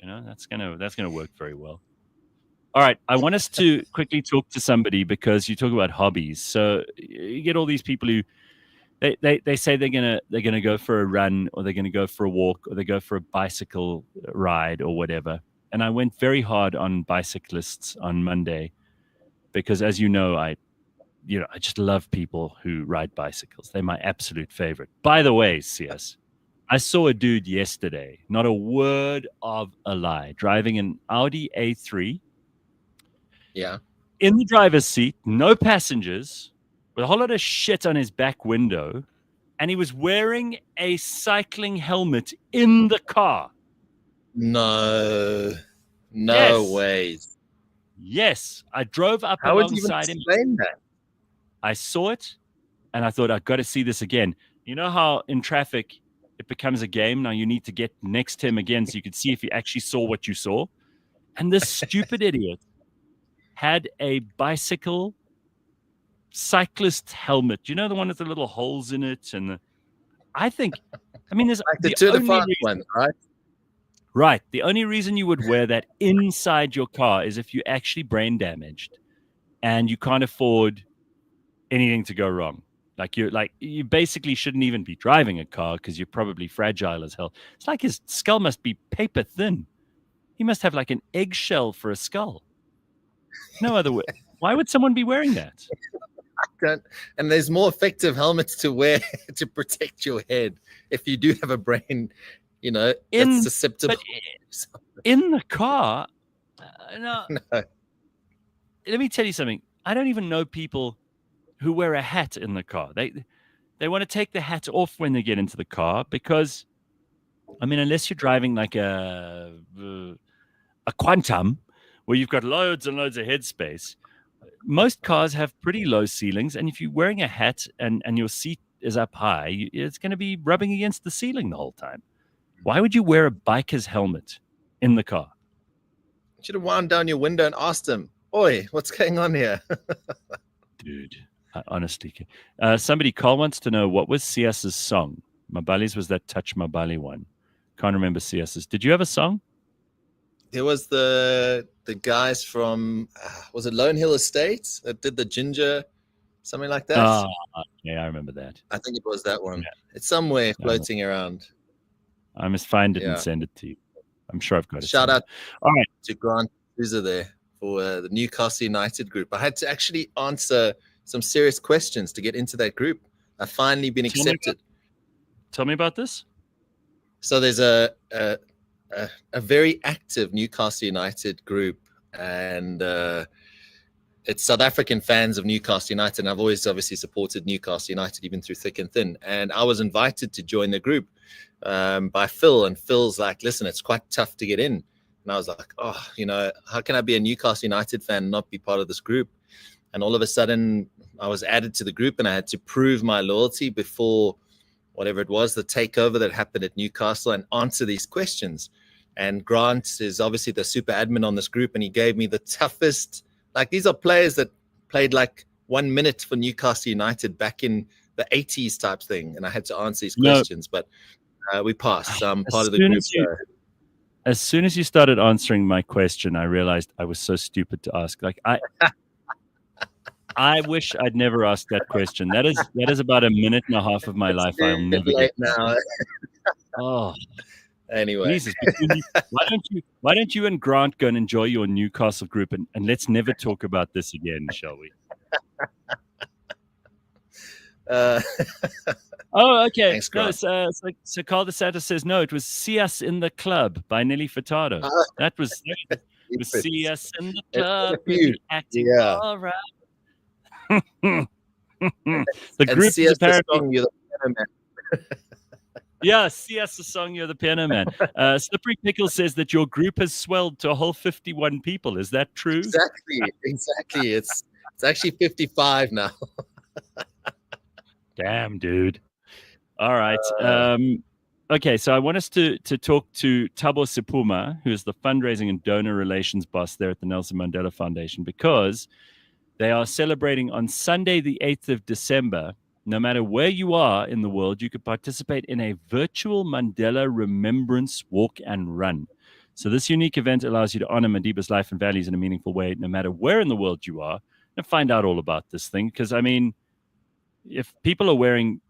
That's gonna work very well. All right, I want us to quickly talk to somebody because you talk about hobbies. So you get all these people who they say they're gonna go for a run, or they're gonna go for a walk, or they go for a bicycle ride or whatever. And I went very hard on bicyclists on Monday because, as you know, I just love people who ride bicycles. They're my absolute favorite. By the way, Sias, I saw a dude yesterday, not a word of a lie, driving an Audi A3. Yeah. In the driver's seat, no passengers, with a whole lot of shit on his back window, and he was wearing a cycling helmet in the car. No ways. Yes, I drove up How would you even alongside him. explain that? I saw it, and I thought, I've got to see this again. You know how in traffic it becomes a game? Now you need to get next to him again so you could see if he actually saw what you saw. And this stupid idiot had a bicycle cyclist helmet. You know, the one with the little holes in it? And there's like the Tour de France one, right? Right. The only reason you would wear that inside your car is if you're actually brain damaged and you can't afford anything to go wrong. Like you basically shouldn't even be driving a car because you're probably fragile as hell. It's like his skull must be paper thin. He must have like an eggshell for a skull. No other way. Why would someone be wearing that? And there's more effective helmets to wear to protect your head if you do have a brain, that's susceptible. In the car, no. No. Let me tell you something. I don't even know people who wear a hat in the car. They want to take the hat off when they get into the car because, I mean, unless you're driving like a Quantum where you've got loads and loads of headspace, most cars have pretty low ceilings. And if you're wearing a hat and your seat is up high, it's going to be rubbing against the ceiling the whole time. Why would you wear a biker's helmet in the car? You should have wound down your window and asked him, "Oi, what's going on here?" Dude, honestly. Somebody, Carl, wants to know, what was Sias's song? Mabali's was that Touch Mabali one. Can't remember Sias's. Did you have a song? There was the guys from, was it Lone Hill Estates that did the ginger, something like that? Yeah, I remember that. I think it was that one. Yeah. It's somewhere floating around. I must find it and send it to you. I'm sure I've got it. Shout out all right to Grant User there for the Newcastle United group. I had to actually answer some serious questions to get into that group. I've finally been accepted. Tell me about this. So there's a very active Newcastle United group, and it's South African fans of Newcastle United. And I've always obviously supported Newcastle United, even through thick and thin. And I was invited to join the group by Phil, and Phil's like, "Listen, it's quite tough to get in." And I was like, "Oh, how can I be a Newcastle United fan and not be part of this group?" And all of a sudden, I was added to the group, and I had to prove my loyalty before whatever it was, the takeover that happened at Newcastle, and answer these questions. And Grant is obviously the super admin on this group, and he gave me the toughest. Like, these are players that played like 1 minute for Newcastle United back in the 80s type thing, and I had to answer these questions, but we passed. So I'm part of the group. As soon as you started answering my question, I realized I was so stupid to ask. Like, I wish I'd never asked that question. That is about a minute and a half of my life I'll never get now. Oh, anyway, Jesus, why don't you and Grant go and enjoy your Newcastle group, and let's never talk about this again, shall we? Oh, okay. Thanks, no, so Carl DeSantis says no. It was "See Us in the Club" by Nelly Furtado. That was "See Us in the Club." Acting all right. The group is apparently. You're the piano man. Yeah, CS the song, "You're the Piano Man." Slippery Pickle says that your group has swelled to a whole 51 people. Is that true? Exactly. It's actually 55 now. Damn, dude. All right. Okay, so I want us to talk to Thabo Sipuma, who is the fundraising and donor relations boss there at the Nelson Mandela Foundation, because they are celebrating on Sunday, the 8th of December. No matter where you are in the world, you could participate in a virtual Mandela Remembrance Walk and Run. So this unique event allows you to honor Madiba's life and values in a meaningful way, no matter where in the world you are, and find out all about this thing. Because, I mean, if people are wearing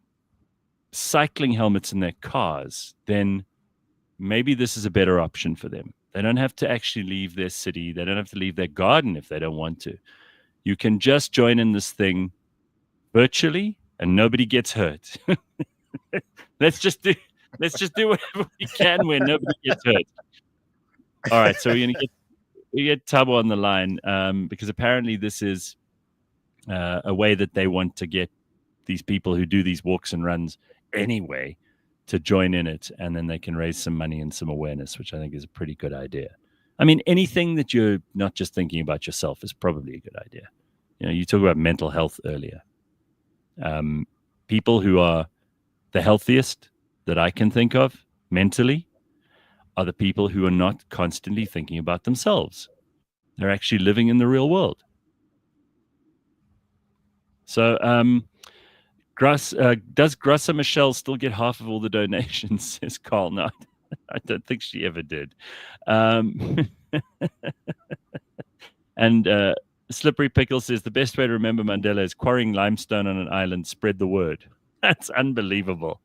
cycling helmets in their cars, then maybe this is a better option for them. They don't have to actually leave their city. They don't have to leave their garden if they don't want to. You can just join in this thing virtually, and nobody gets hurt. Let's just do whatever we can where nobody gets hurt. All right, so we're gonna get Thabo on the line because apparently this is a way that they want to get these people who do these walks and runs anyway to join in it, and then they can raise some money and some awareness, which I think is a pretty good idea. I mean, anything that you're not just thinking about yourself is probably a good idea. You talk about mental health earlier. People who are the healthiest that I can think of mentally are the people who are not constantly thinking about themselves. They're actually living in the real world. So, does Grassa Michelle still get half of all the donations? Says Carl. No, I don't think she ever did. And Slippery Pickle says the best way to remember Mandela is quarrying limestone on an island. Spread the word. That's unbelievable.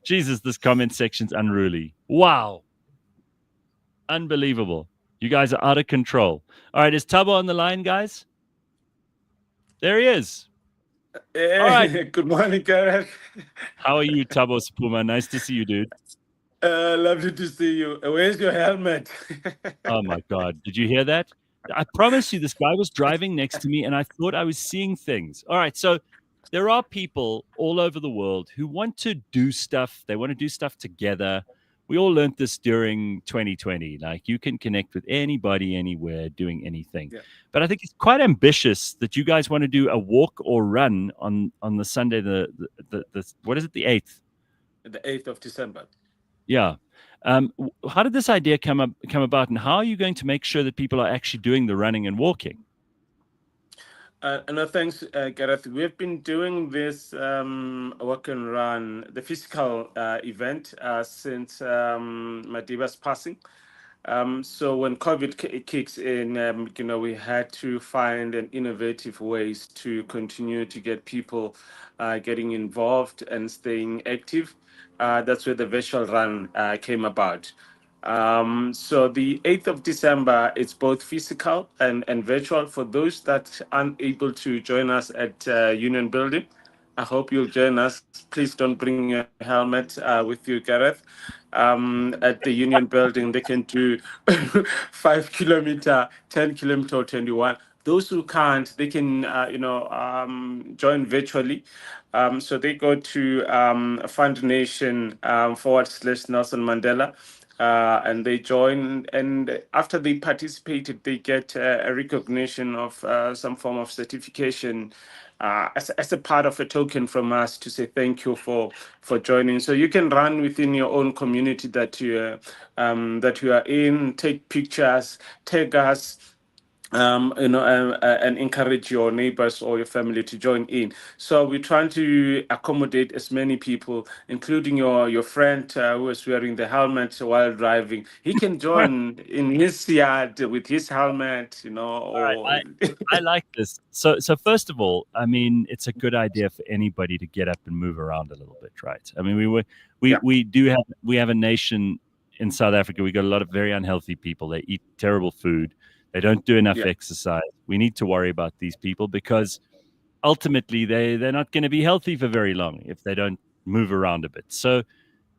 Jesus, this comment section's unruly. Wow. Unbelievable. You guys are out of control. All right, is Tabo on the line, guys? There he is. Hey, all right. Good morning, Gareth. How are you, Tabo Spuma? Nice to see you, dude. Lovely to see you. Where's your helmet? Oh, my God. Did you hear that? I promise you, this guy was driving next to me, and I thought I was seeing things. All right, so there are people all over the world who want to do stuff. They want to do stuff together. We all learned this during 2020. Like, you can connect with anybody, anywhere, doing anything. Yeah. But I think it's quite ambitious that you guys want to do a walk or run on the Sunday, the what is it, the 8th? The 8th of December. Yeah. How did this idea come about, and how are you going to make sure that people are actually doing the running and walking? No, thanks, Gareth. We've been doing this walk and run, the physical event, since Madiba's passing. So when COVID kicks in, we had to find an innovative ways to continue to get people getting involved and staying active. That's where the virtual run came about. So the 8th of December, it's both physical and virtual. For those that aren't able to join us at Union Building, I hope you'll join us. Please don't bring your helmet with you, Gareth. At the Union Building, they can do 5 kilometer, 10 kilometer, or 21. Those who can't, they can, join virtually. So they go to FundNation /Nelson Mandela. And they join, and after they participated, they get a recognition of some form of certification as a part of a token from us to say thank you for joining. So you can run within your own community that you are in, take pictures, tag us, and encourage your neighbors or your family to join in. So we're trying to accommodate as many people, including your friend who is wearing the helmet while driving. He can join in his yard with his helmet, Right, I like this. So first of all, I mean, it's a good idea for anybody to get up and move around a little bit, right? I mean, we have a nation in South Africa. We got a lot of very unhealthy people. They eat terrible food. They don't do enough exercise. We need to worry about these people because ultimately they're not going to be healthy for very long if they don't move around a bit. So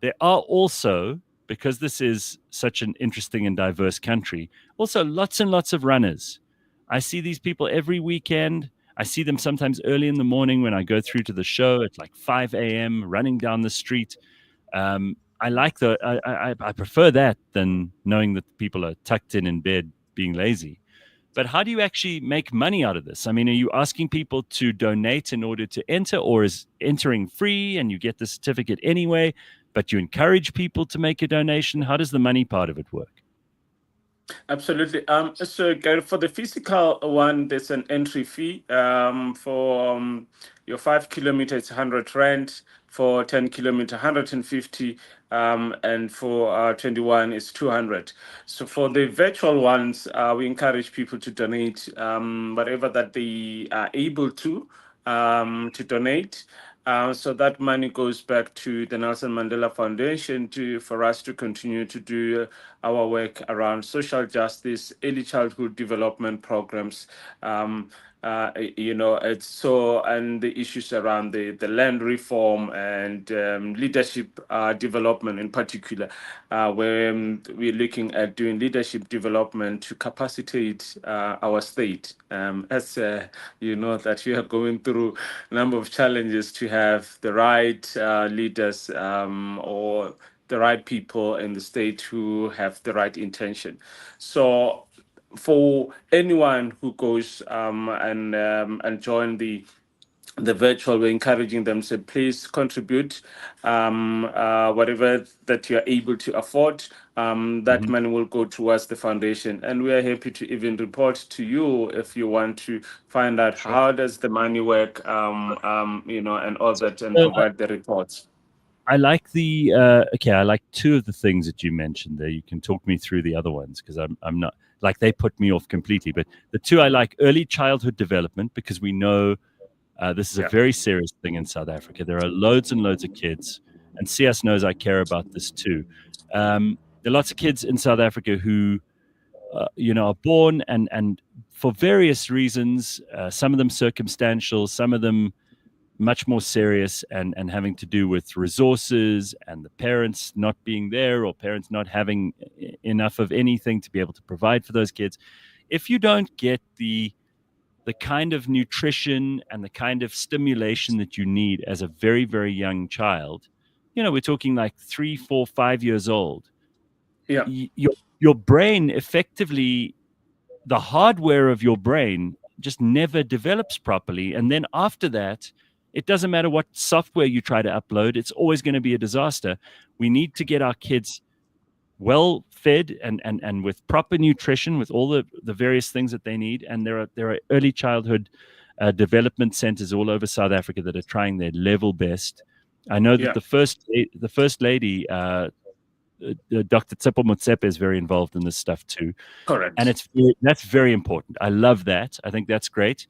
there are also, because this is such an interesting and diverse country, also lots and lots of runners. I see these people every weekend. I see them sometimes early in the morning when I go through to the show at like 5 a.m. running down the street. I like I prefer that than knowing that people are tucked in bed being lazy. But how do you actually make money out of this? I mean, are you asking people to donate in order to enter, or is entering free and you get the certificate anyway, but you encourage people to make a donation? How does the money part of it work? Absolutely. So for the physical one, there's an entry fee. For your 5 kilometers, it's 100 rand. For 10 kilometers, 150. And for 21, it's 200. So for the virtual ones, we encourage people to donate whatever that they are able to donate. So that money goes back to the Nelson Mandela Foundation for us to continue to do our work around social justice, early childhood development programs, it's so, and the issues around the land reform and leadership development in particular, where we're looking at doing leadership development to capacitate our state. As you know that we are going through a number of challenges to have the right leaders or the right people in the state who have the right intention. So for anyone who goes and join the virtual, we're encouraging them to please contribute whatever that you're able to afford. That money will go towards the foundation, and we are happy to even report to you if you want to find out how does the money work, and all that, and provide the reports. I like I like two of the things that you mentioned there. You can talk me through the other ones because I'm not like they put me off completely. But the two I like: early childhood development, because we know this is a very serious thing in South Africa. There are loads and loads of kids, and Sias knows I care about this too. There are lots of kids in South Africa who, are born and for various reasons, some of them circumstantial, some of them much more serious and having to do with resources and the parents not being there, or parents not having enough of anything to be able to provide for those kids. If you don't get the kind of nutrition and the kind of stimulation that you need as a very, very young child, we're talking like 3, 4, 5 years old. Yeah. Your brain effectively, the hardware of your brain just never develops properly. And then after that, it doesn't matter what software you try to upload, it's always going to be a disaster. We need to get our kids well fed and with proper nutrition, with all the various things that they need. And there are early childhood development centers all over South Africa that are trying their level best. I know that the first lady, Dr. Tsepo Motsepe, is very involved in this stuff too. Correct. And that's very important. I love that. I think that's great.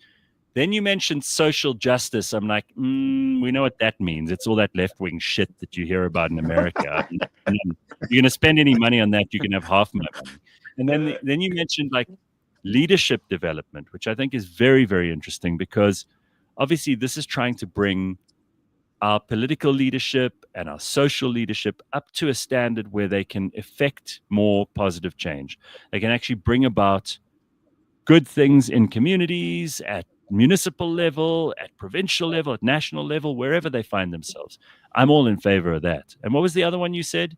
Then you mentioned social justice. I'm like, we know what that means. It's all that left-wing shit that you hear about in America. You're going to spend any money on that, you can have half my money. And then you mentioned like leadership development, which I think is very, very interesting, because obviously this is trying to bring our political leadership and our social leadership up to a standard where they can effect more positive change. They can actually bring about good things in communities, at municipal level, at provincial level, at national level, wherever they find themselves. I'm all in favor of that. And what was the other one you said?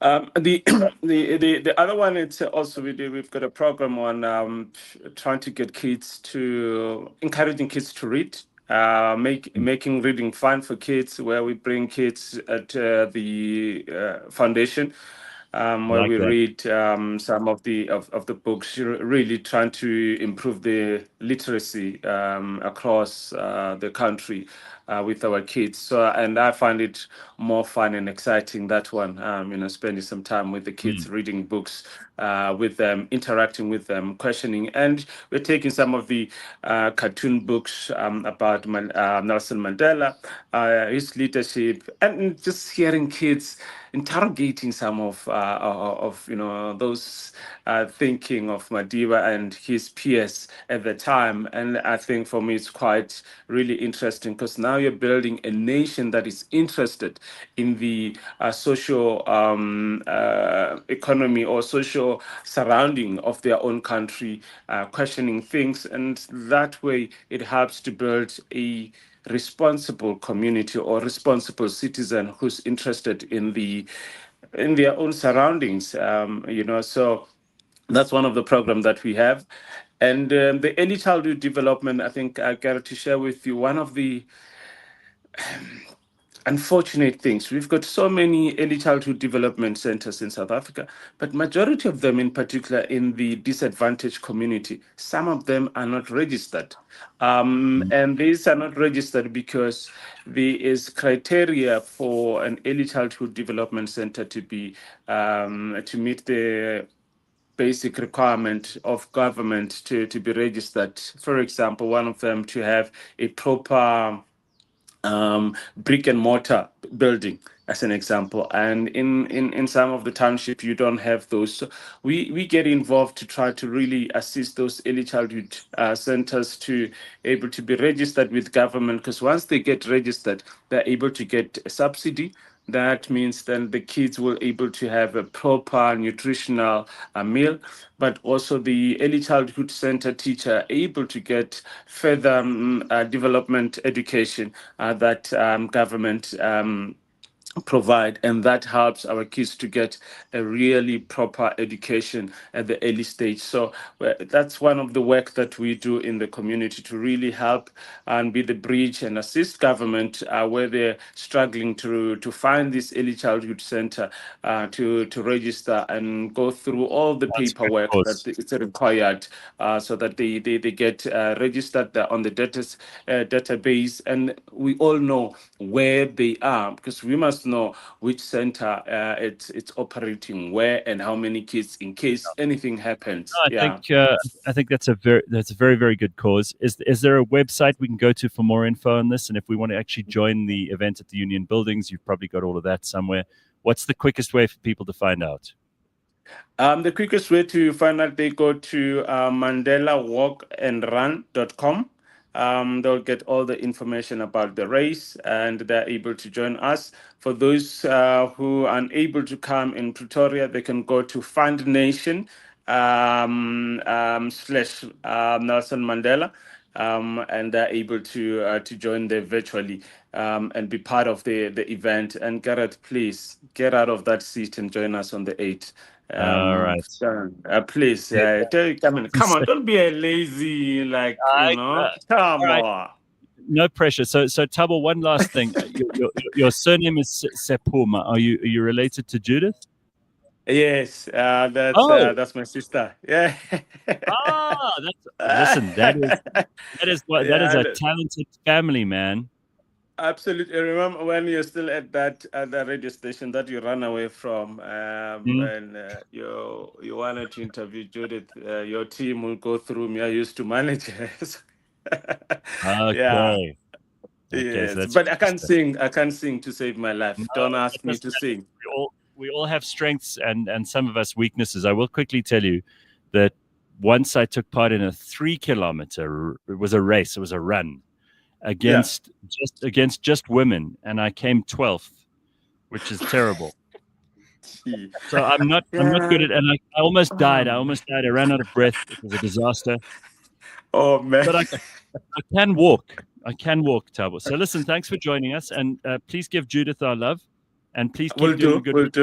The other one, it's also we've got a program on trying to get encouraging kids to read, making reading fun for kids, where we bring kids at the foundation. Where we read some of the books, really trying to improve the literacy across the country with our kids. So, and I find it more fun and exciting, that one. Spending some time with the kids, reading books with them, interacting with them, questioning, and we're taking some of the cartoon books about Nelson Mandela, his leadership, and just hearing kids interrogating some of those thinking of Madiba and his peers at the time. And I think for me it's quite really interesting, because now you're building a nation that is interested in the social economy or social surrounding of their own country, questioning things, and that way it helps to build a responsible community or responsible citizen who's interested in their own surroundings. So that's one of the programs that we have. And the early childhood development, I think I got to share with you one of the unfortunate things. We've got so many early childhood development centers in South Africa, but majority of them, in particular in the disadvantaged community, some of them are not registered. And these are not registered because there is criteria for an early childhood development center to be to meet the basic requirement of government to be registered. For example, one of them to have a proper brick and mortar building, as an example. And in some of the township, you don't have those. So we get involved to try to really assist those early childhood centers to able to be registered with government, because once they get registered, they're able to get a subsidy. That means then the kids will able to have a proper nutritional meal, but also the early childhood center teacher able to get further development education that government provide, and that helps our kids to get a really proper education at the early stage. So that's one of the work that we do in the community to really help and be the bridge and assist government where they're struggling to find this early childhood center to register and go through all the paperwork that is required so that they get registered on the database, and we all know where they are, because we must know which center it's operating where and how many kids in case anything happens. I think that's a very very good cause. Is there a website we can go to for more info on this? And if we want to actually join the event at the Union Buildings, you've probably got all of that somewhere. What's the quickest way for people to find out? The quickest way to find out, they go to mandelawalkandrun.com. They'll get all the information about the race and they're able to join us. For those who are unable to come in Pretoria, they can go to Fund Nation / Nelson Mandela. And they're able to join there virtually and be part of the event. And Gareth, please get out of that seat and join us on the 8th. All right. Please, come on, don't be a lazy, come on. No pressure. So Thabo, one last thing. your surname is Sepuma. Are you related to Judith? Yes, that's my sister. Yeah. Listen, that is a talented family, man. Absolutely. I remember when you're still at that radio station that you ran away from, and you wanted to interview Judith. Your team will go through me. I used to manage her. Okay. Yes, so but I can't sing. I can't sing to save my life. Don't ask me to sing. We all have strengths and some of us weaknesses. I will quickly tell you that once I took part in a 3 kilometer. It was a race. It was a run against just women, and I came 12th, which is terrible. So I'm not good at, and I almost died. I ran out of breath. It was a disaster. Oh man! But I can walk. Thabo. So listen, thanks for joining us, and please give Judith our love, and please keep doing good work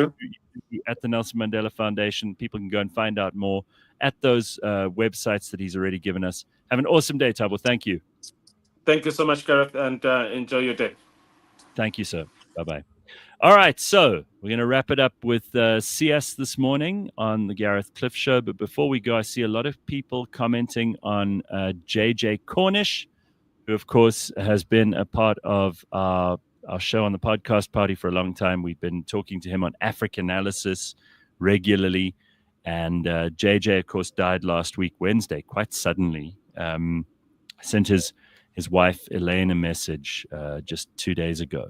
at the Nelson Mandela Foundation. People can go and find out more at those websites that he's already given us. Have an awesome day, Thabo. Thank you. Thank you so much, Gareth, and enjoy your day. Thank you, sir. Bye-bye. All right, so we're going to wrap it up with Sias this morning on the Gareth Cliff Show. But before we go, I see a lot of people commenting on JJ Cornish, who, of course, has been a part of our show on the podcast party for a long time. We've been talking to him on Africanalysis regularly. And JJ, of course, died last week, Wednesday, quite suddenly. Sent his wife, Elaine, a message just 2 days ago.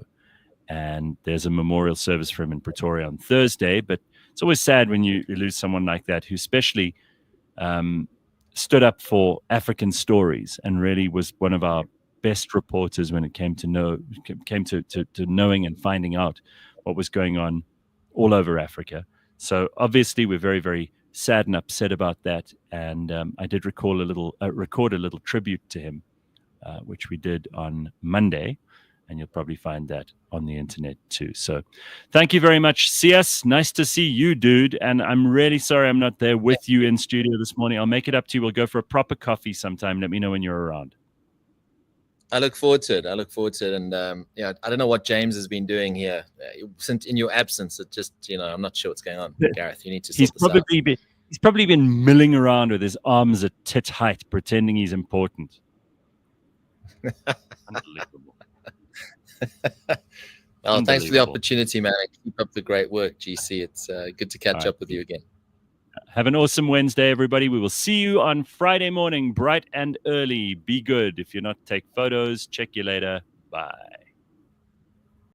And there's a memorial service for him in Pretoria on Thursday. But it's always sad when you lose someone like that, who especially stood up for African stories and really was one of our best reporters when it came to knowing and finding out what was going on all over Africa. So obviously we're very, very sad and upset about that. And I did record a little tribute to him, which we did on Monday. And you'll probably find that on the internet too. So thank you very much, Sias. Nice to see you, dude. And I'm really sorry I'm not there with you in studio this morning. I'll make it up to you. We'll go for a proper coffee sometime. Let me know when you're around. I look forward to it. And I don't know what James has been doing here since in your absence. It just, I'm not sure what's going on. Gareth, you need to sort this out. He's probably been milling around with his arms at tit height, pretending he's important. Unbelievable. Well, thanks for the opportunity, man. Keep up the great work, GC. It's good to catch up with you again. Have an awesome Wednesday, everybody. We will see you on Friday morning, bright and early. Be good. If you're not, take photos. Check you later. Bye.